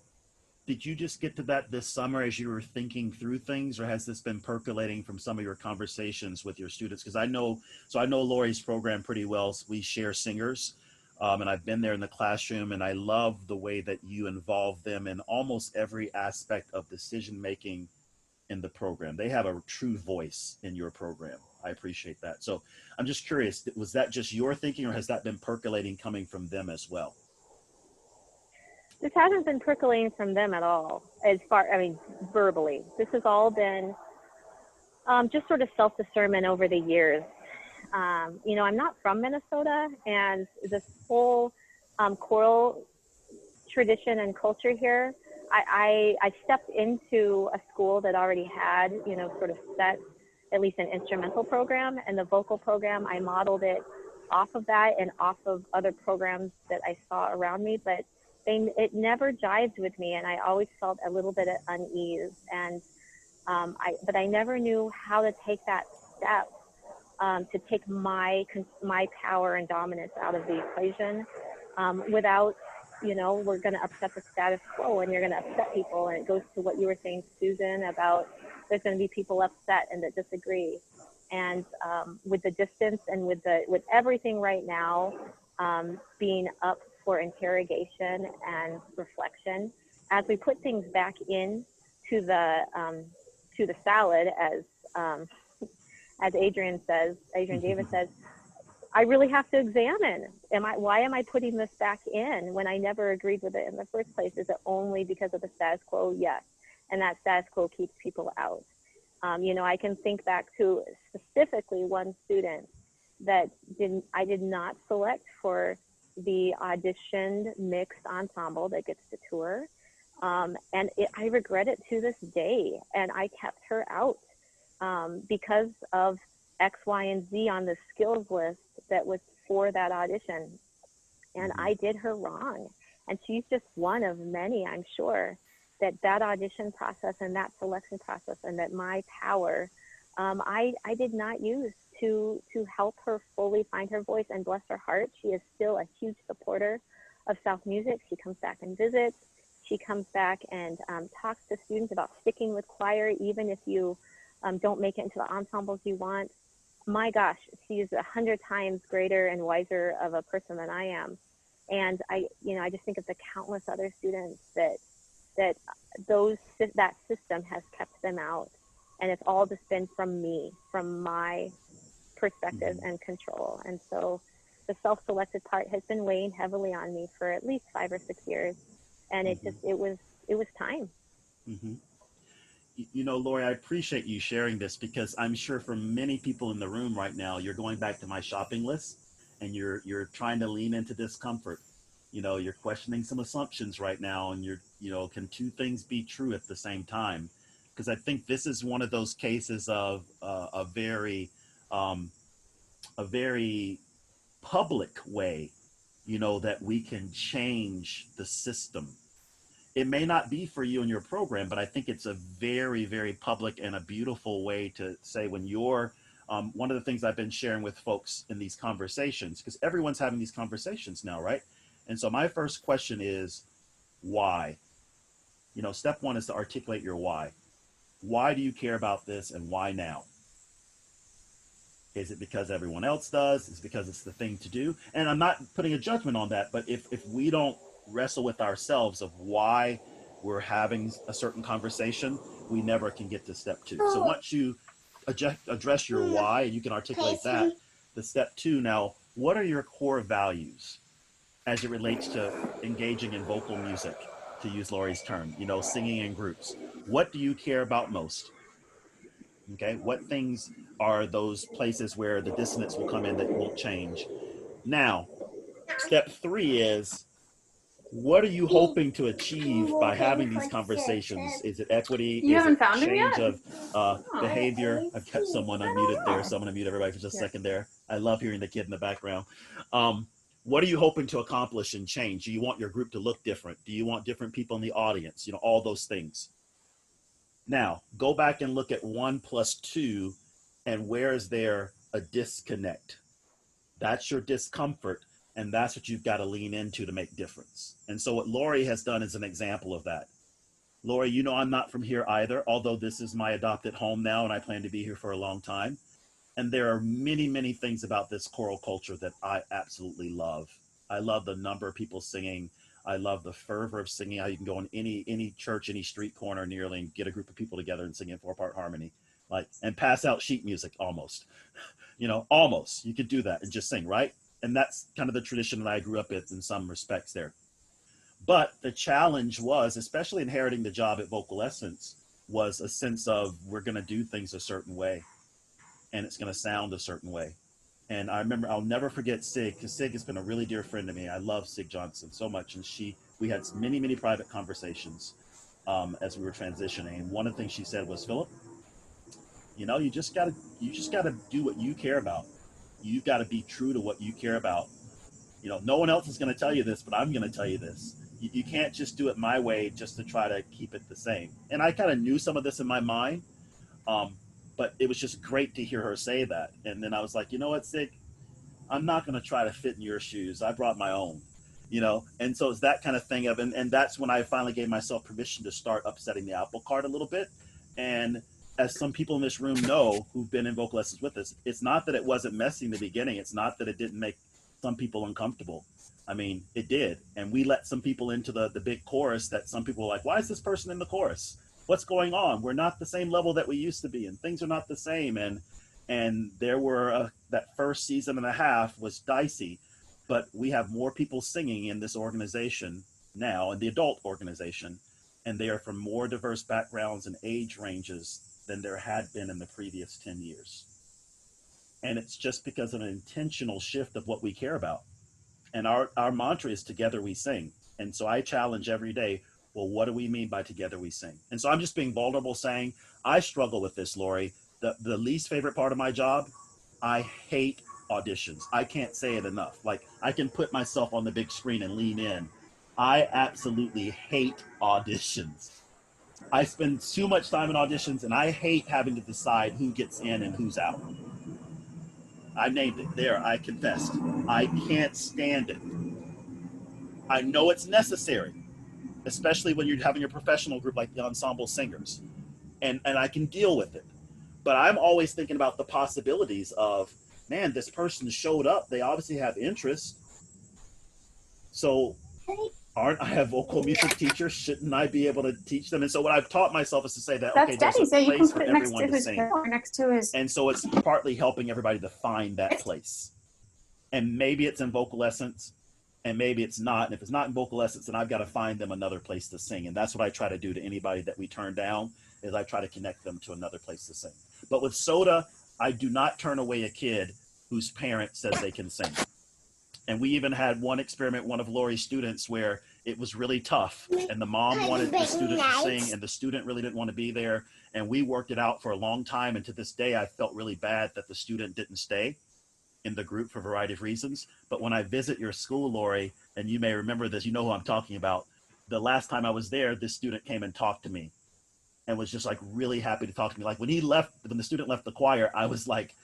did you just get to that this summer as you were thinking through things, or has this been percolating from some of your conversations with your students? Because I know Lori's program pretty well. We share singers, and I've been there in the classroom, and I love the way that you involve them in almost every aspect of decision making in the program. They have a true voice in your program. I appreciate that. So I'm just curious, was that just your thinking, or has that been percolating coming from them as well? This hasn't been percolating from them at all, verbally. This has all been just sort of self-discernment over the years. I'm not from Minnesota, and this whole choral tradition and culture here, I stepped into a school that already had, sort of set at least an instrumental program, and the vocal program, I modeled it off of that and off of other programs that I saw around me, but it never jived with me, and I always felt a little bit at unease. And but I never knew how to take that step to take my power and dominance out of the equation without, we're going to upset the status quo, and you're going to upset people. And it goes to what you were saying, Susan, about there's going to be people upset and that disagree. And with the distance and with everything right now, being up for interrogation and reflection. As we put things back in to the salad, as Adrian Davis says, I really have to examine, why am I putting this back in when I never agreed with it in the first place? Is it only because of the status quo? Yes. And that status quo keeps people out. I can think back to specifically one student that I did not select for the auditioned mixed ensemble that gets to tour. I regret it to this day. And I kept her out because of X, Y, and Z on the skills list that was for that audition. And I did her wrong. And she's just one of many, I'm sure, that audition process and that selection process and that my power, I did not use to help her fully find her voice. And bless her heart, she is still a huge supporter of South Music. She comes back and visits. She comes back and talks to students about sticking with choir, even if you don't make it into the ensembles you want. My gosh, she's 100 times greater and wiser of a person than I am. And I just think of the countless other students that system has kept them out. And it's all just been from me, from my perspective and control. And so the self-selected part has been weighing heavily on me for at least 5 or 6 years. And it was time. Mm-hmm. Lori, I appreciate you sharing this, because I'm sure for many people in the room right now, you're going back to my shopping list and you're trying to lean into discomfort. You're questioning some assumptions right now, and can two things be true at the same time? Because I think this is one of those cases of a very public way, that we can change the system. It may not be for you and your program, but I think it's a very, very public and a beautiful way to say, when you're one of the things I've been sharing with folks in these conversations, because everyone's having these conversations now, right? And so my first question is, why? Step one is to articulate your why. Why do you care about this, and why now? Is it because everyone else does? Is it because it's the thing to do? And I'm not putting a judgment on that, but if we don't wrestle with ourselves of why we're having a certain conversation, we never can get to step two. So once you address your why, and you can articulate that, the step two, now, what are your core values as it relates to engaging in vocal music, to use Lori's term, singing in groups? What do you care about most? Okay, what things are those places where the dissonance will come in that won't change? Now, step three is, what are you hoping to achieve by having these conversations? Is it equity? You Is haven't it found him change yet? of behavior? I've got someone unmuted there, so I'm going to mute everybody for just a second there. I love hearing the kid in the background. What are you hoping to accomplish and change? Do you want your group to look different? Do you want different people in the audience? All those things. Now, go back and look at 1 plus 2, and where is there a disconnect? That's your discomfort, and that's what you've got to lean into to make difference. And so what Lori has done is an example of that. Lori, I'm not from here either, although this is my adopted home now, and I plan to be here for a long time. And there are many, many things about this choral culture that I absolutely love. I love the number of people singing. I love the fervor of singing. How you can go in any church, any street corner nearly, and get a group of people together and sing in 4-part harmony, and pass out sheet music almost. Almost. You could do that and just sing, right? And that's kind of the tradition that I grew up with in some respects there. But the challenge was, especially inheriting the job at Vocal Essence, was a sense of, we're going to do things a certain way, and it's going to sound a certain way. And I remember, I'll never forget Sig, because Sig has been a really dear friend to me. I love Sig Johnson so much. And we had many, many private conversations as we were transitioning. And one of the things she said was, Philip, you just gotta do what you care about. You've got to be true to what you care about. No one else is going to tell you this, but I'm going to tell you this. You can't just do it my way just to try to keep it the same. And I kind of knew some of this in my mind. But it was just great to hear her say that. And then I was like, you know what, Sig, I'm not going to try to fit in your shoes. I brought my own, And so it's that kind of thing and that's when I finally gave myself permission to start upsetting the apple cart a little bit. And as some people in this room know, who've been in vocal lessons with us, it's not that it wasn't messy in the beginning. It's not that it didn't make some people uncomfortable. I mean, it did. And we let some people into the big chorus that some people were like, why is this person in the chorus? What's going on? We're not the same level that we used to be, and things are not the same. And there were that first season and a half was dicey, but we have more people singing in this organization now, in the adult organization, and they are from more diverse backgrounds and age ranges than there had been in the previous 10 years. And it's just because of an intentional shift of what we care about. And our mantra is together we sing. And so I challenge every day, well, what do we mean by together we sing? And so I'm just being vulnerable saying, I struggle with this, Lori. The least favorite part of my job, I hate auditions. I can't say it enough. Like, I can put myself on the big screen and lean in. I absolutely hate auditions. I spend too much time in auditions, and I hate having to decide who gets in and who's out. I named it. There, I confessed. I can't stand it. I know it's necessary, especially when you're having a professional group like the ensemble singers, and I can deal with it. But I'm always thinking about the possibilities of, man, this person showed up. They obviously have interest. So aren't I a vocal music teacher? Shouldn't I be able to teach them? And so what I've taught myself is to say that, okay, That's there's a Daddy's. You can place put for it next everyone to to his sing. pillow or next to his. And so it's partly helping everybody to find that place. And maybe it's in vocal essence, and maybe it's not. And if it's not in vocal essence, then I've got to find them another place to sing. And that's what I try to do to anybody that we turn down, is I try to connect them to another place to sing. But with Soda, I do not turn away a kid whose parent says they can sing. And we even had one experiment, one of Lori's students, where it was really tough, and the mom wanted the student to sing, and the student really didn't want to be there. And we worked it out for a long time. And to this day, I felt really bad that the student didn't stay in the group for a variety of reasons. But when I visit your school, Lori, and you may remember this, you know who I'm talking about. The last time I was there, this student came and talked to me and was just like really happy to talk to me. Like when the student left the choir, I was like,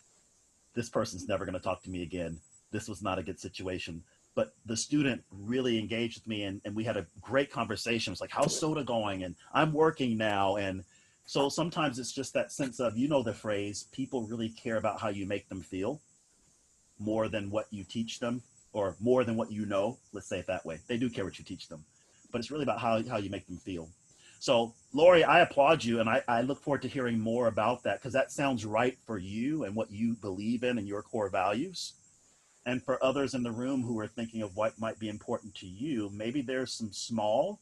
this person's never going to talk to me again. This was not a good situation. But the student really engaged with me, and we had a great conversation. It's like, how's Soda going? And I'm working now. And so sometimes it's just that sense of, you know, the phrase, people really care about how you make them feel more than what you teach them, or more than what you know. Let's say it that way. They do care what you teach them, but it's really about how you make them feel. So Lori, I applaud you, and I look forward to hearing more about that, because that sounds right for you and what you believe in and your core values. And for others in the room who are thinking of what might be important to you, maybe there's some small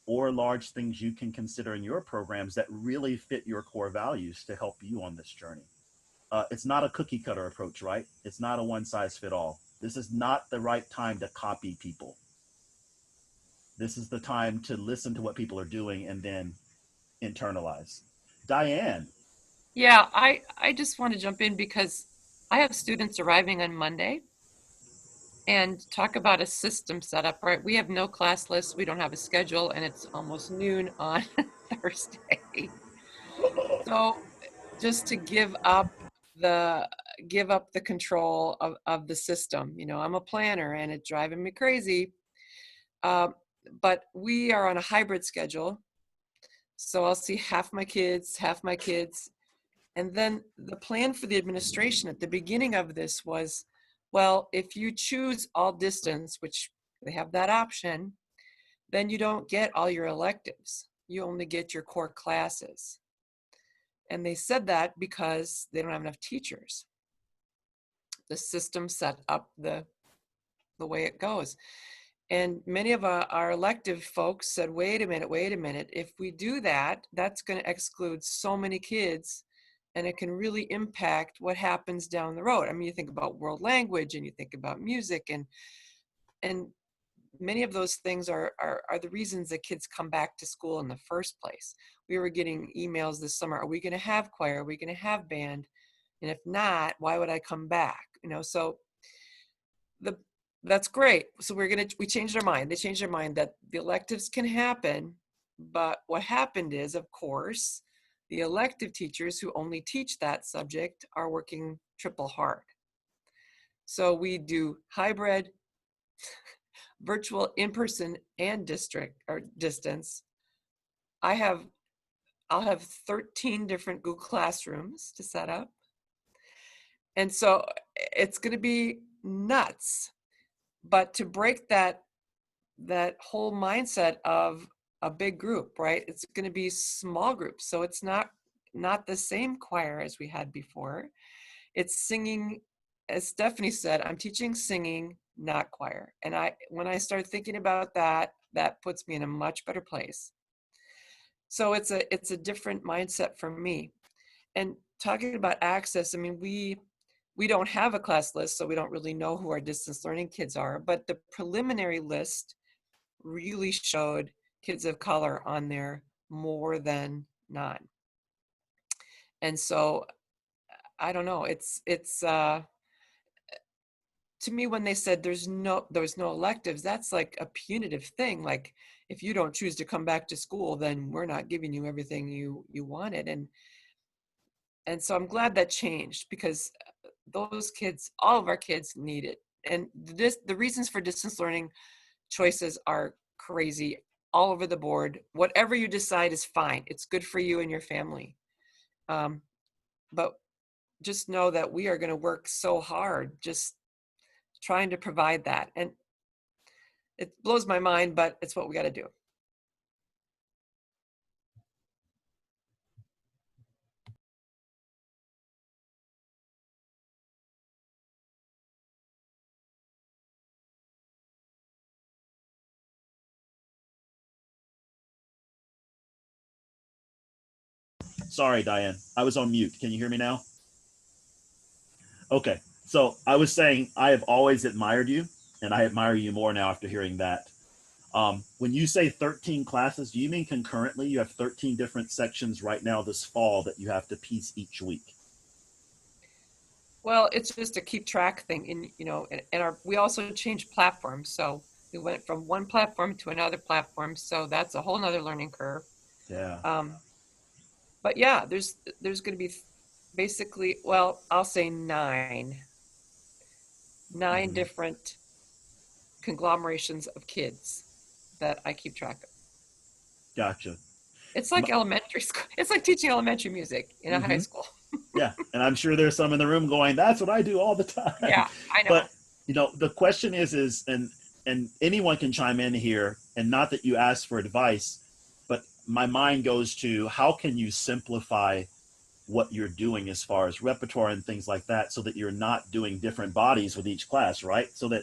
or large things you can consider in your programs that really fit your core values to help you on this journey. It's not a cookie cutter approach, right? It's not a one size fit all. This is not the right time to copy people. This is the time to listen to what people are doing and then internalize. Diane. Yeah, I just want to jump in because I have students arriving on Monday, and talk about a system setup, right? We have no class list, we don't have a schedule, and it's almost noon on Thursday. So just to give up the control of the system. You know, I'm a planner and it's driving me crazy. But we are on a hybrid schedule. So I'll see half my kids. And then the plan for the administration at the beginning of this was, well, if you choose all distance, which they have that option, then you don't get all your electives. You only get your core classes. And they said that because they don't have enough teachers. The system set up the way it goes. And many of our elective folks said, wait a minute. If we do that, that's going to exclude so many kids, and it can really impact what happens down the road. I mean, you think about world language and you think about music, and many of those things are the reasons that kids come back to school in the first place. We were getting emails this summer, are we going to have choir? Are we going to have band? And if not, why would I come back? You know, so that's great. So we changed our mind. They changed their mind that the electives can happen, but what happened is, of course, the elective teachers who only teach that subject are working triple hard. So we do hybrid, virtual, in-person, and district or distance. I'll have 13 different Google Classrooms to set up. And so it's going to be nuts. but to break that whole mindset of a big group, right? It's going to be small groups. So it's not the same choir as we had before. It's singing, as Stephanie said, I'm teaching singing, not choir. And when I start thinking about that, that puts me in a much better place. So it's a different mindset for me. And talking about access, I mean, we don't have a class list, so we don't really know who our distance learning kids are, but the preliminary list really showed kids of color on there more than non. And so I don't know, it's to me, when they said there's no electives, that's like a punitive thing. Like, if you don't choose to come back to school, then we're not giving you everything you wanted. And so I'm glad that changed, because those kids, all of our kids, need it. And the reasons for distance learning choices are crazy all over the board. Whatever you decide is fine. It's good for you and your family. But just know that we are going to work so hard just trying to provide that. And it blows my mind, but it's what we got to do. Sorry, Diane. I was on mute. Can you hear me now? Okay. So I was saying I have always admired you, and I admire you more now after hearing that. When you say 13 classes, do you mean concurrently? You have 13 different sections right now this fall that you have to piece each week? Well, it's just a keep track thing. And we also changed platforms. So we went from one platform to another platform. So that's a whole nother learning curve. Yeah. But yeah, there's going to be basically, well, I'll say nine different conglomerations of kids that I keep track of. Gotcha. It's like elementary school. It's like teaching elementary music in a high school. Yeah. And I'm sure there's some in the room going, that's what I do all the time. Yeah, I know. But, the question is, and anyone can chime in here, and not that you ask for advice, but my mind goes to how can you simplify what you're doing as far as repertoire and things like that, so that you're not doing different bodies with each class, right? So that,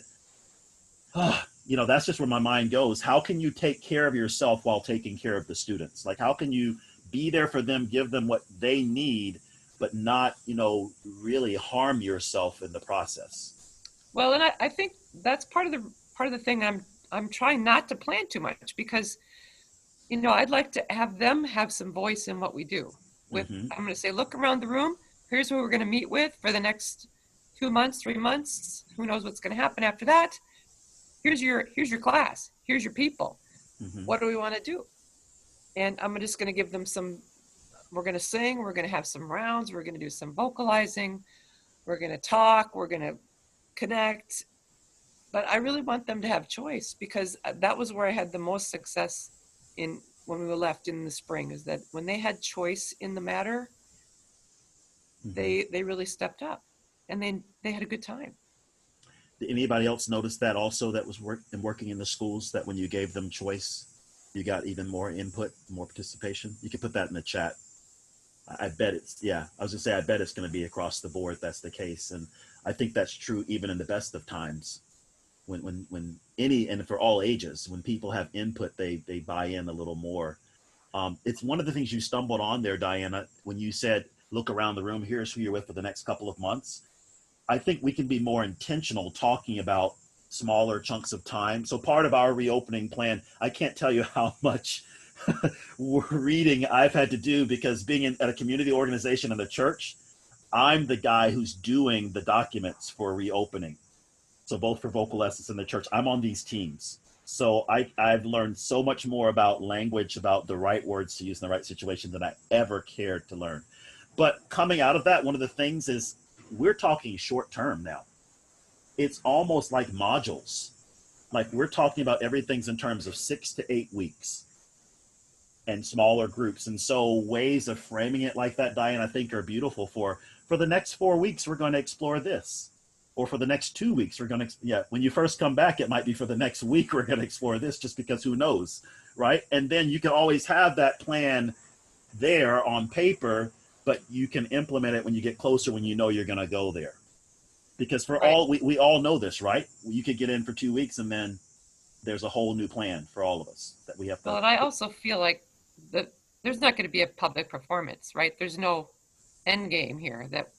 that's just where my mind goes. How can you take care of yourself while taking care of the students? Like, how can you be there for them, give them what they need, but not, really harm yourself in the process? Well, and I think that's part of the thing I'm trying not to plan too much, because I'd like to have them have some voice in what we do. I'm going to say, look around the room. Here's who we're going to meet with for the next 2 months, 3 months. Who knows what's going to happen after that? Here's your class. Here's your people. What do we want to do? And I'm just going to give them we're going to sing. We're going to have some rounds. We're going to do some vocalizing. We're going to talk. We're going to connect. But I really want them to have choice, because that was where I had the most success when we were left in the spring, is that when they had choice in the matter, they really stepped up, and they had a good time. Did anybody else notice that also, that was working in the schools, that when you gave them choice, you got even more input, more participation? You can put that in the chat. I bet I was gonna say, I bet it's going to be across the board that's the case. And I think that's true even in the best of times, when and for all ages, when people have input, they buy in a little more. It's one of the things you stumbled on there, Diana, when you said, look around the room, here's who you're with for the next couple of months. I think we can be more intentional talking about smaller chunks of time. So part of our reopening plan, I can't tell you how much reading I've had to do, because being at a community organization in the church, I'm the guy who's doing the documents for reopening. So both for vocal lessons in the church, I'm on these teams. So I've learned so much more about language, about the right words to use in the right situation, than I ever cared to learn. But coming out of that, one of the things is, we're talking short term now. It's almost like modules. Like, we're talking about everything's in terms of 6 to 8 weeks and smaller groups. And so ways of framing it like that, Diane, I think are beautiful. For the next 4 weeks, we're going to explore this. or for the next 2 weeks, we're going to, yeah, when you first come back, it might be for the next week, we're going to explore this, just because who knows, right? And then you can always have that plan there on paper, but you can implement it when you get closer, when you know you're going to go there. Because for Right. all, we all know this, right? You could get in for 2 weeks and then there's a whole new plan for all of us that we have Well, to. and I also feel like there's not going to be a public performance, right? There's no end game here that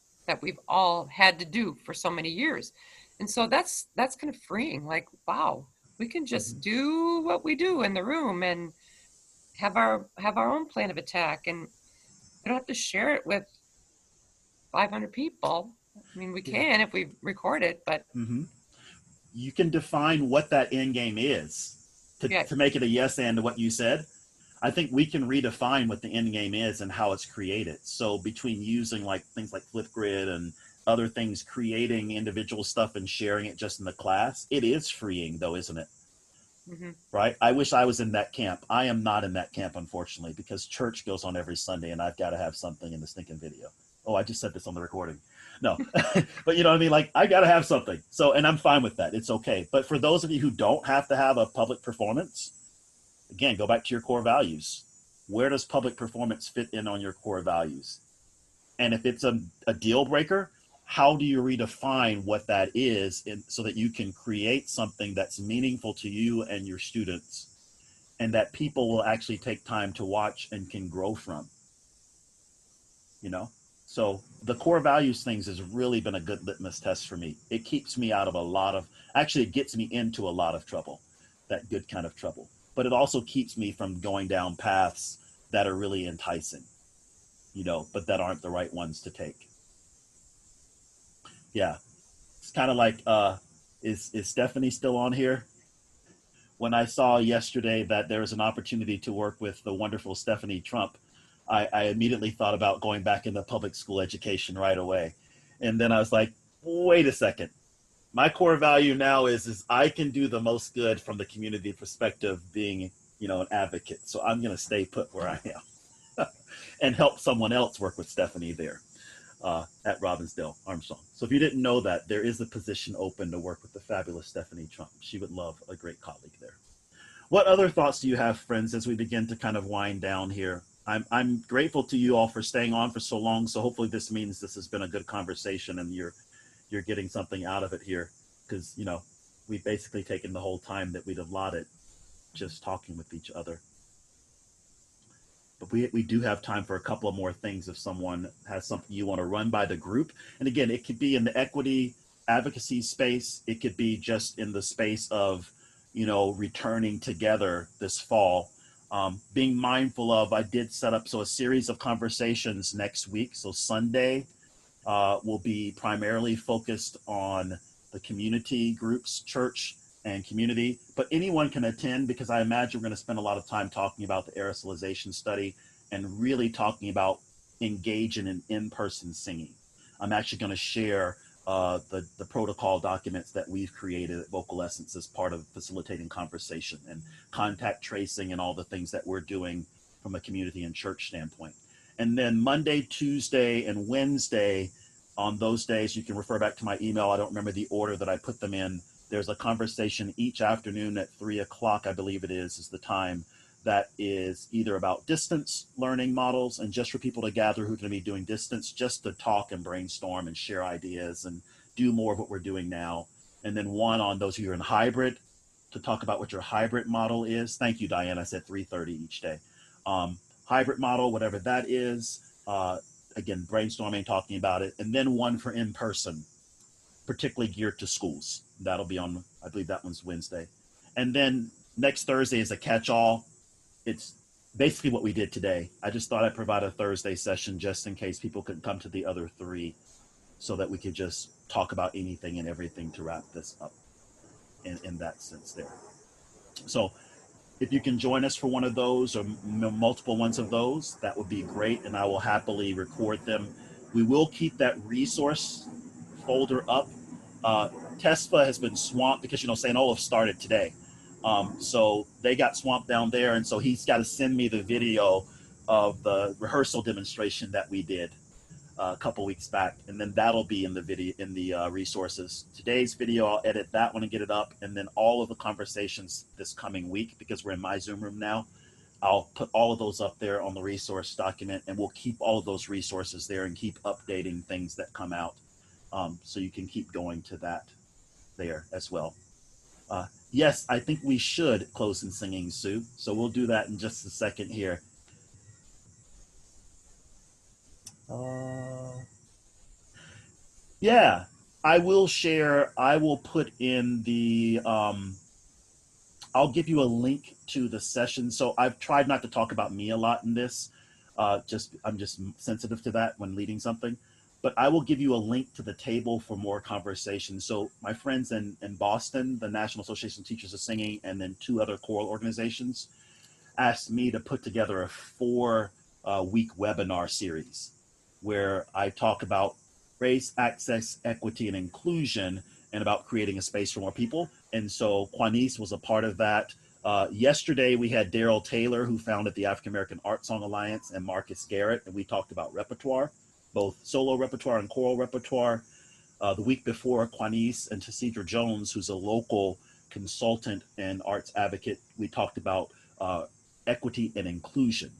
we've all had to do for so many years. And so that's kind of freeing. Like, wow, we can just do what we do in the room and have our own plan of attack, and we don't have to share it with 500 people. I mean, we Yeah. can if we record it, but You can define what that end game is yeah, to make it a yes and to what you said. I think we can redefine what the end game is and how it's created. So between using like things like Flipgrid and other things, creating individual stuff and sharing it just in the class, it is freeing though, isn't it? Right? I wish I was in that camp. I am not in that camp, unfortunately, because church goes on every Sunday and I've got to have something in the stinking video. Oh, I just said this on the recording. No, but you know what I mean? Like, I got to have something. So, and I'm fine with that. It's okay. But for those of you who don't have to have a public performance, again, go back to your core values. Where does public performance fit in on your core values? And if it's a deal breaker, how do you redefine what that is so that you can create something that's meaningful to you and your students, and that people will actually take time to watch and can grow from, you know? So the core values things has really been a good litmus test for me. It keeps me out of a lot of, actually it gets me into a lot of trouble, that good kind of trouble. But it also keeps me from going down paths that are really enticing, you know, but that aren't the right ones to take. Yeah. It's kind of like, is Stephanie still on here? When I saw yesterday that there was an opportunity to work with the wonderful Stephanie Trump, I immediately thought about going back into public school education right away. And then I was like, wait a second. My core value now is I can do the most good from the community perspective, being, you know, an advocate. So I'm going to stay put where I am and help someone else work with Stephanie there at Robbinsdale Armstrong. So if you didn't know that, there is a position open to work with the fabulous Stephanie Trump. She would love a great colleague there. What other thoughts do you have, friends, as we begin to kind of wind down here? I'm grateful to you all for staying on for so long. So hopefully this means this has been a good conversation and you're getting something out of it here, because, you know, we've basically taken the whole time that we'd allotted just talking with each other. But we do have time for a couple of more things if someone has something you want to run by the group. And again, it could be in the equity advocacy space. It could be just in the space of, you know, returning together this fall. Being mindful of, I did set up a series of conversations next week. So Sunday will be primarily focused on the community groups, church and community, but anyone can attend, because I imagine we're going to spend a lot of time talking about the aerosolization study and really talking about engaging in in-person singing. I'm actually going to share the protocol documents that we've created at Vocal Essence as part of facilitating conversation and contact tracing and all the things that we're doing from a community and church standpoint. And then Monday, Tuesday, and Wednesday, on those days, you can refer back to my email. I don't remember the order that I put them in. There's a conversation each afternoon at 3:00, I believe it is the time, that is either about distance learning models and just for people to gather who are going to be doing distance, just to talk and brainstorm and share ideas and do more of what we're doing now. And then one on those of you who are in hybrid, to talk about what your hybrid model is. Thank you, Diane. I said 3:30 each day. Hybrid model, whatever that is. Again, brainstorming, talking about it. And then one for in-person, particularly geared to schools. That'll be on, I believe that one's Wednesday. And then next Thursday is a catch-all. It's basically what we did today. I just thought I'd provide a Thursday session just in case people couldn't come to the other three, so that we could just talk about anything and everything to wrap this up in that sense there. So if you can join us for one of those or multiple ones of those, that would be great. And I will happily record them. We will keep that resource folder up. TESFA has been swamped because, you know, St. Olaf started today. So they got swamped down there. And so he's got to send me the video of the rehearsal demonstration that we did. a couple weeks back, and then that'll be in the video, in the resources. Today's video, I'll edit that one and get it up, and then all of the conversations this coming week, because we're in my Zoom room now, I'll put all of those up there on the resource document, and we'll keep all of those resources there and keep updating things that come out. So you can keep going to that there as well. Yes, I think we should close in singing, Sue. So we'll do that in just a second here. Yeah, I will share, I will put in the, I'll give you a link to the session. So I've tried not to talk about me a lot in this. I'm just sensitive to that when leading something. But I will give you a link to the table for more conversation. So my friends in Boston, the National Association of Teachers of Singing, and then 2 other choral organizations asked me to put together a 4-week webinar series where I talk about race, access, equity, and inclusion, and about creating a space for more people. And so Quanice was a part of that. Yesterday, we had Daryl Taylor, who founded the African American Art Song Alliance, and Marcus Garrett, and we talked about repertoire, both solo repertoire and choral repertoire. The week before, Quanice and Tessidra Jones, who's a local consultant and arts advocate, we talked about equity and inclusion.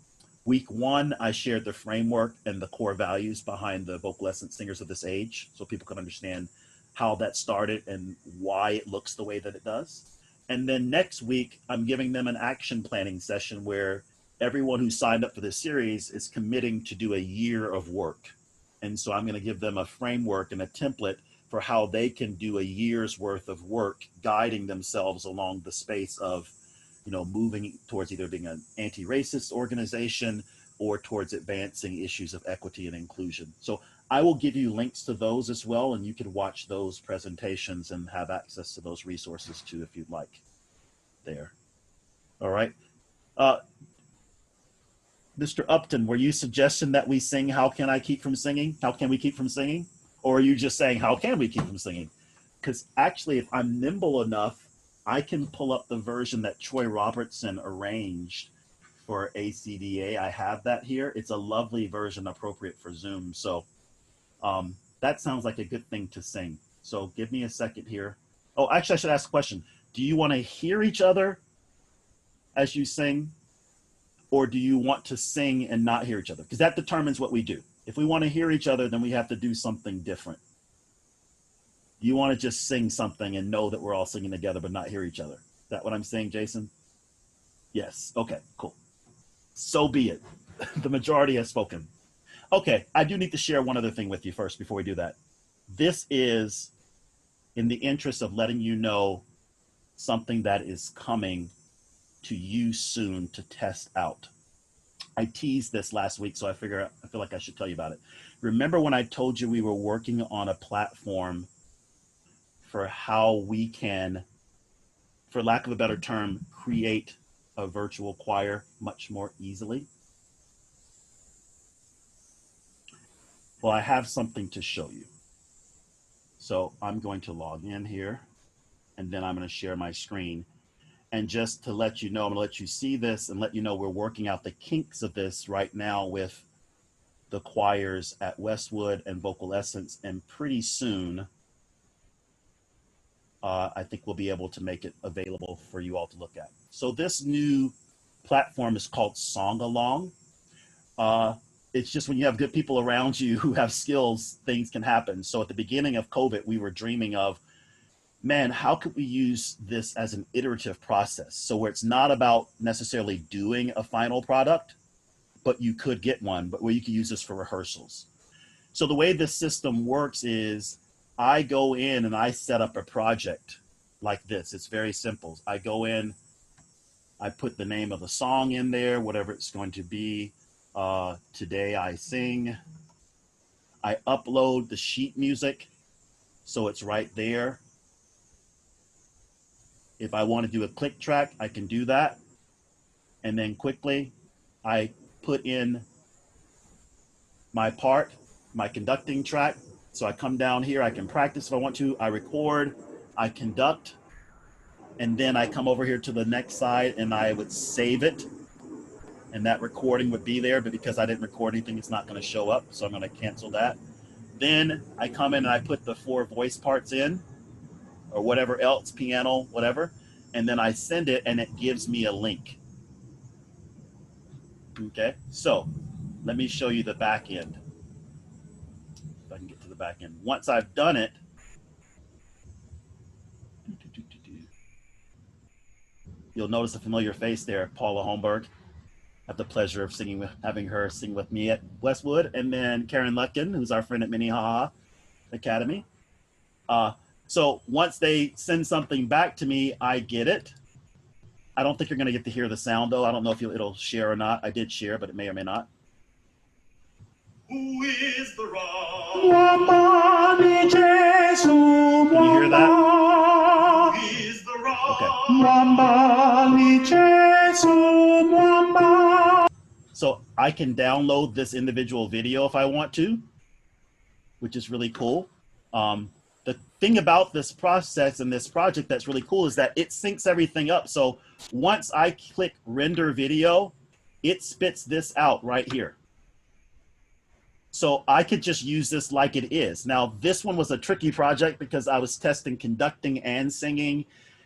Week 1, I shared the framework and the core values behind the Vocal Essence Singers of This Age, so people can understand how that started and why it looks the way that it does. And then next week, I'm giving them an action planning session where everyone who signed up for this series is committing to do a year of work. And so I'm going to give them a framework and a template for how they can do a year's worth of work, guiding themselves along the space of, you know, moving towards either being an anti-racist organization or towards advancing issues of equity and inclusion. So I will give you links to those as well, and you can watch those presentations and have access to those resources too if you'd like there. All right. Mr. Upton, were you suggesting that we sing How Can I Keep From Singing? How can we keep from singing? Or are you just saying, how can we keep from singing? Because actually, if I'm nimble enough, I can pull up the version that Troy Robertson arranged for ACDA. I have that here. It's a lovely version appropriate for Zoom. So that sounds like a good thing to sing. So give me a second here. Oh, actually, I should ask a question. Do you want to hear each other as you sing? Or do you want to sing and not hear each other? Because that determines what we do. If we want to hear each other, then we have to do something different. You want to just sing something and know that we're all singing together but not hear each other. Is that what I'm saying, Jason? Yes. Okay, cool. So be it. The majority has spoken. Okay, I do need to share one other thing with you first before we do that. This is in the interest of letting you know something that is coming to you soon to test out. I teased this last week, so I feel like I should tell you about it. Remember when I told you we were working on a platform for how we can, for lack of a better term, create a virtual choir much more easily? Well, I have something to show you. So I'm going to log in here, and then I'm going to share my screen. And just to let you know, I'm going to let you see this and let you know we're working out the kinks of this right now with the choirs at Westwood and Vocal Essence. And pretty soon, I think we'll be able to make it available for you all to look at. So this new platform is called Song Along. It's just when you have good people around you who have skills, things can happen. So at the beginning of COVID, we were dreaming of, man, how could we use this as an iterative process? So where it's not about necessarily doing a final product, but you could get one, but where you could use this for rehearsals. So the way this system works is I go in and I set up a project like this. It's very simple. I go in, I put the name of the song in there, whatever it's going to be. Today I Sing. I upload the sheet music, so it's right there. If I want to do a click track, I can do that. And then quickly, I put in my part, my conducting track. So I come down here, I can practice if I want to, I record, I conduct, and then I come over here to the next side and I would save it. and that recording would be there, but because I didn't record anything, it's not going to show up, so I'm going to cancel that. Then I come in and I put the 4 voice parts in, or whatever else, piano, whatever, and then I send it and it gives me a link. Okay, so let me show you the back end. If I can get to the back end. Once I've done it, you'll notice a familiar face there, Paula Holmberg. I have the pleasure of having her sing with me at Westwood, and then Karen Lutkin, who's our friend at Minnehaha Academy. So once they send something back to me, I get it. I don't think you're going to get to hear the sound, though. I don't know if it'll share or not. I did share, but it may or may not. Who is the rock? Can you hear that? Who is the rock? Okay. So I can download this individual video if I want to, which is really cool. The thing about this process and this project that's really cool is that it syncs everything up. So once I click render video, it spits this out right here. So I could just use this like it is. Now, this one was a tricky project because I was testing conducting and singing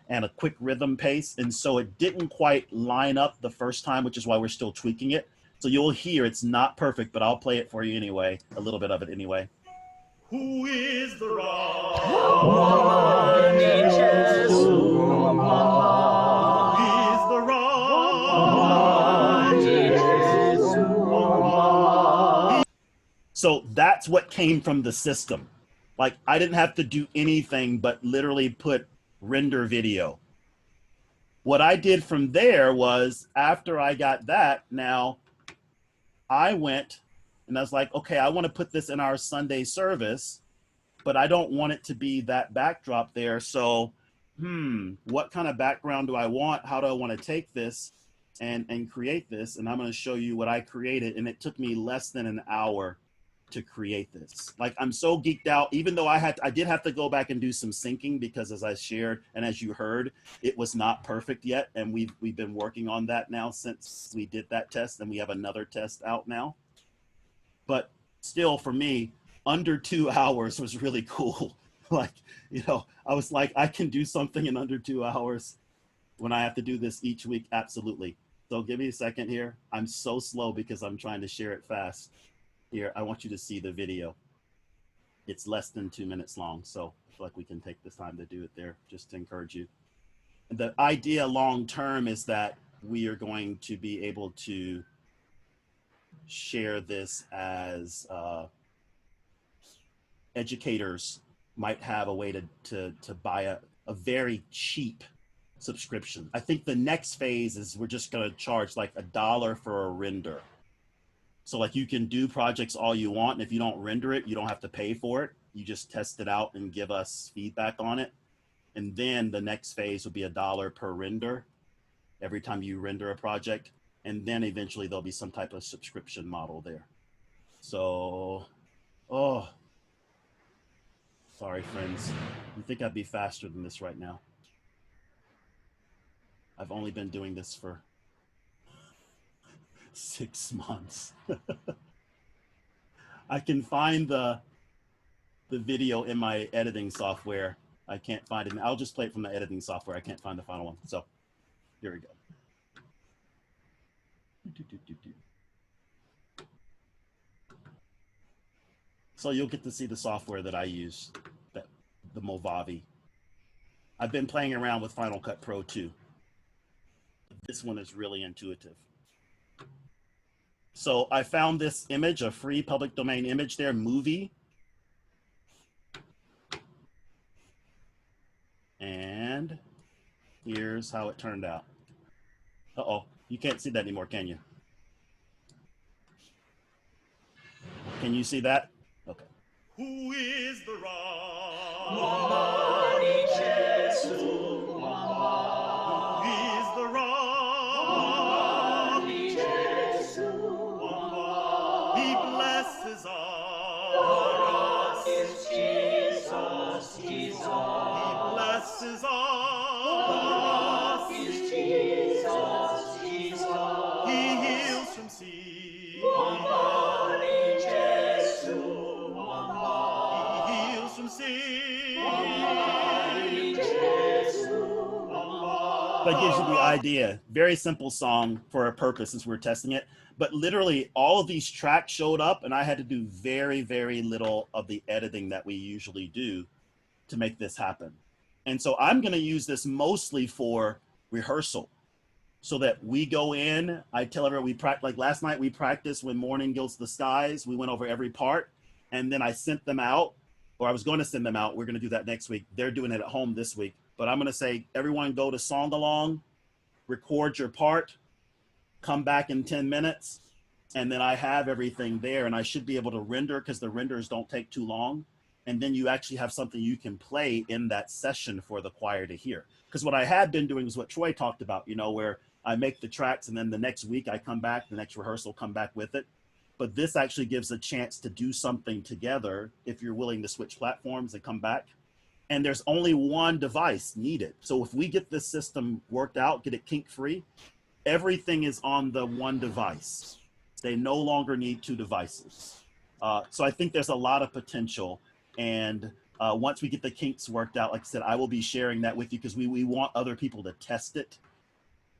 and a quick rhythm pace. And so it didn't quite line up the first time, which is why we're still tweaking it. So you'll hear it's not perfect, but I'll play it for you anyway, a little bit of it anyway. Who is the rock? Who is the rock? So that's what came from the system. Like, I didn't have to do anything but literally put render video. What I did from there was, after I got that, now I went and I was like, okay, I want to put this in our Sunday service, but I don't want it to be that backdrop there. So, what kind of background do I want? How do I want to take this and create this? And I'm going to show you what I created. And it took me less than an hour to create this. Like, I'm so geeked out, even though I did have to go back and do some syncing because, as I shared and as you heard, it was not perfect yet. And we've been working on that now since we did that test, and we have another test out now. But still, for me, under 2 hours was really cool. Like, you know, I was like, I can do something in under 2 hours when I have to do this each week. Absolutely. So give me a second here. I'm so slow because I'm trying to share it fast. Here, I want you to see the video. It's less than 2 minutes long, so I feel like we can take this time to do it there just to encourage you. And the idea long term is that we are going to be able to share this as educators might have a way to buy a very cheap subscription. I think the next phase is we're just going to charge like $1 for a render. So like, you can do projects all you want, and if you don't render it, you don't have to pay for it. You just test it out and give us feedback on it. And then the next phase will be $1 per render every time you render a project. And then eventually there'll be some type of subscription model there. So, sorry, friends. You think I'd be faster than this right now? I've only been doing this for 6 months. I can find the video in my editing software. I can't find it. I'll just play it from the editing software. I can't find the final one. So here we go. So you'll get to see the software that I use, the Movavi. I've been playing around with Final Cut Pro too. This one is really intuitive. So I found this image, a free public domain image there, movie. And here's how it turned out. Uh-oh, you can't see that anymore, can you? Can you see that? Okay. Who is the rock? Who is the rock? He blesses us. Jesus. He blesses us. He heals That gives you the idea. Very simple song for a purpose since we're testing it. But literally all of these tracks showed up and I had to do very, very little of the editing that we usually do to make this happen. And so I'm going to use this mostly for rehearsal so that we go in. I tell everyone we practice, like last night we practiced When Morning Gilds the Skies. We went over every part and then I sent them out, or I was going to send them out. We're going to do that next week. They're doing it at home this week. But I'm going to say, everyone go to song along, record your part, come back in 10 minutes, and then I have everything there and I should be able to render because the renders don't take too long. And then you actually have something you can play in that session for the choir to hear. Because what I had been doing is what Troy talked about, you know, where I make the tracks and then the next week I come back, the next rehearsal, come back with it. But this actually gives a chance to do something together if you're willing to switch platforms and come back. And there's only one device needed. So if we get this system worked out, get it kink free, everything is on the one device. They no longer need two devices. So I think there's a lot of potential. And once we get the kinks worked out, like I said, I will be sharing that with you because we want other people to test it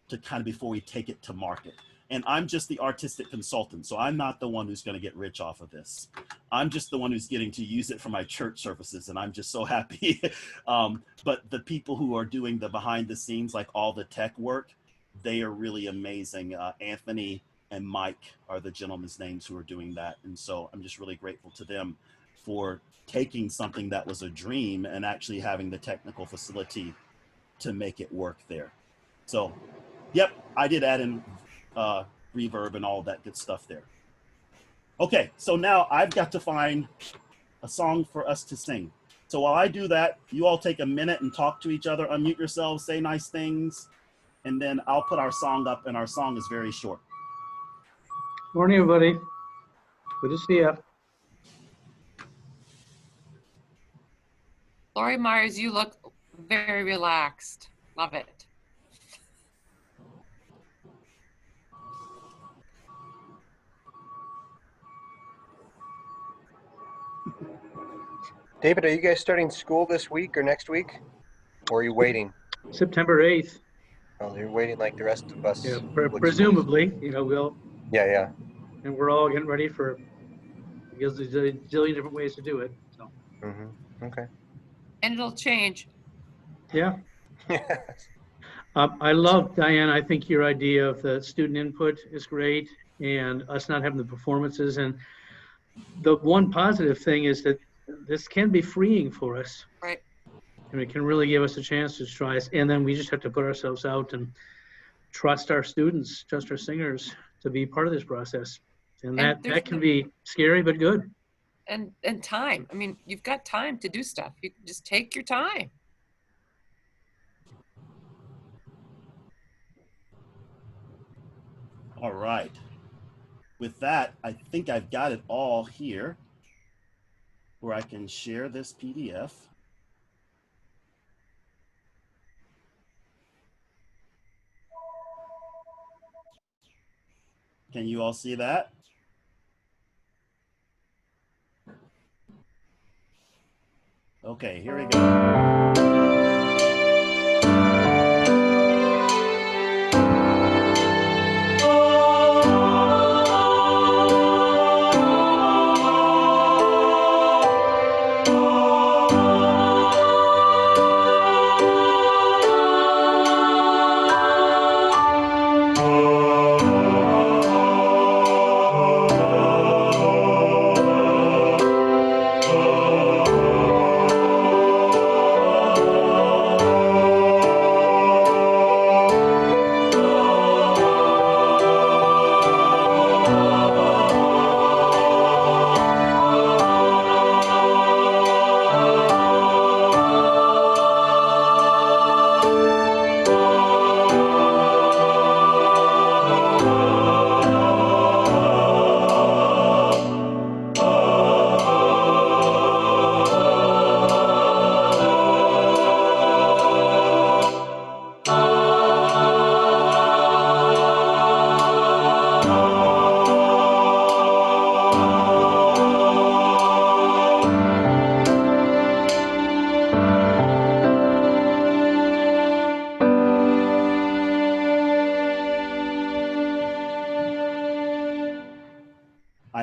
to kind of before we take it to market. And I'm just the artistic consultant. So I'm not the one who's going to get rich off of this. I'm just the one who's getting to use it for my church services. And I'm just so happy. But the people who are doing the behind the scenes, like all the tech work, they are really amazing. Anthony and Mike are the gentlemen's names who are doing that. And so I'm just really grateful to them for taking something that was a dream and actually having the technical facility to make it work there. So, yep, I did add in reverb and all that good stuff there. Okay, so now I've got to find a song for us to sing. So while I do that, you all take a minute and talk to each other, unmute yourselves, say nice things, and then I'll put our song up, and our song is very short. Morning, everybody. Good to see you. Lori Myers, you look very relaxed. Love it. David, are you guys starting school this week or next week? Or are you waiting? September 8th. Oh, you're waiting like the rest of us. Yeah, presumably, you know, we'll. Yeah. And we're all getting ready for, because there's a zillion different ways to do it. So. Okay. And it'll change. Yeah. I love, Diane, I think your idea of the student input is great and us not having the performances. And the one positive thing is that this can be freeing for us. Right. And it can really give us a chance to try. And then we just have to put ourselves out and trust our students, trust our singers to be part of this process. And that can be scary, but good. And time. I mean, you've got time to do stuff. You can just take your time. All right. With that, I think I've got it all here where I can share this PDF. Can you all see that? Okay, here we go.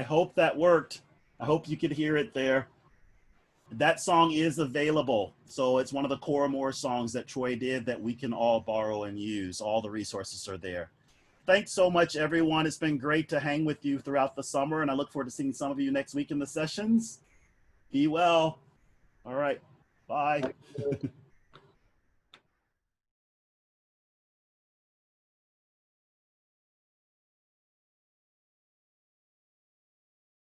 hope that worked. I hope you could hear it there. That song is available. So it's one of the Cora Moore songs that Troy did that we can all borrow and use. All the resources are there. Thanks so much, everyone. It's been great to hang with you throughout the summer, and I look forward to seeing some of you next week in the sessions. Be well. All right. Bye.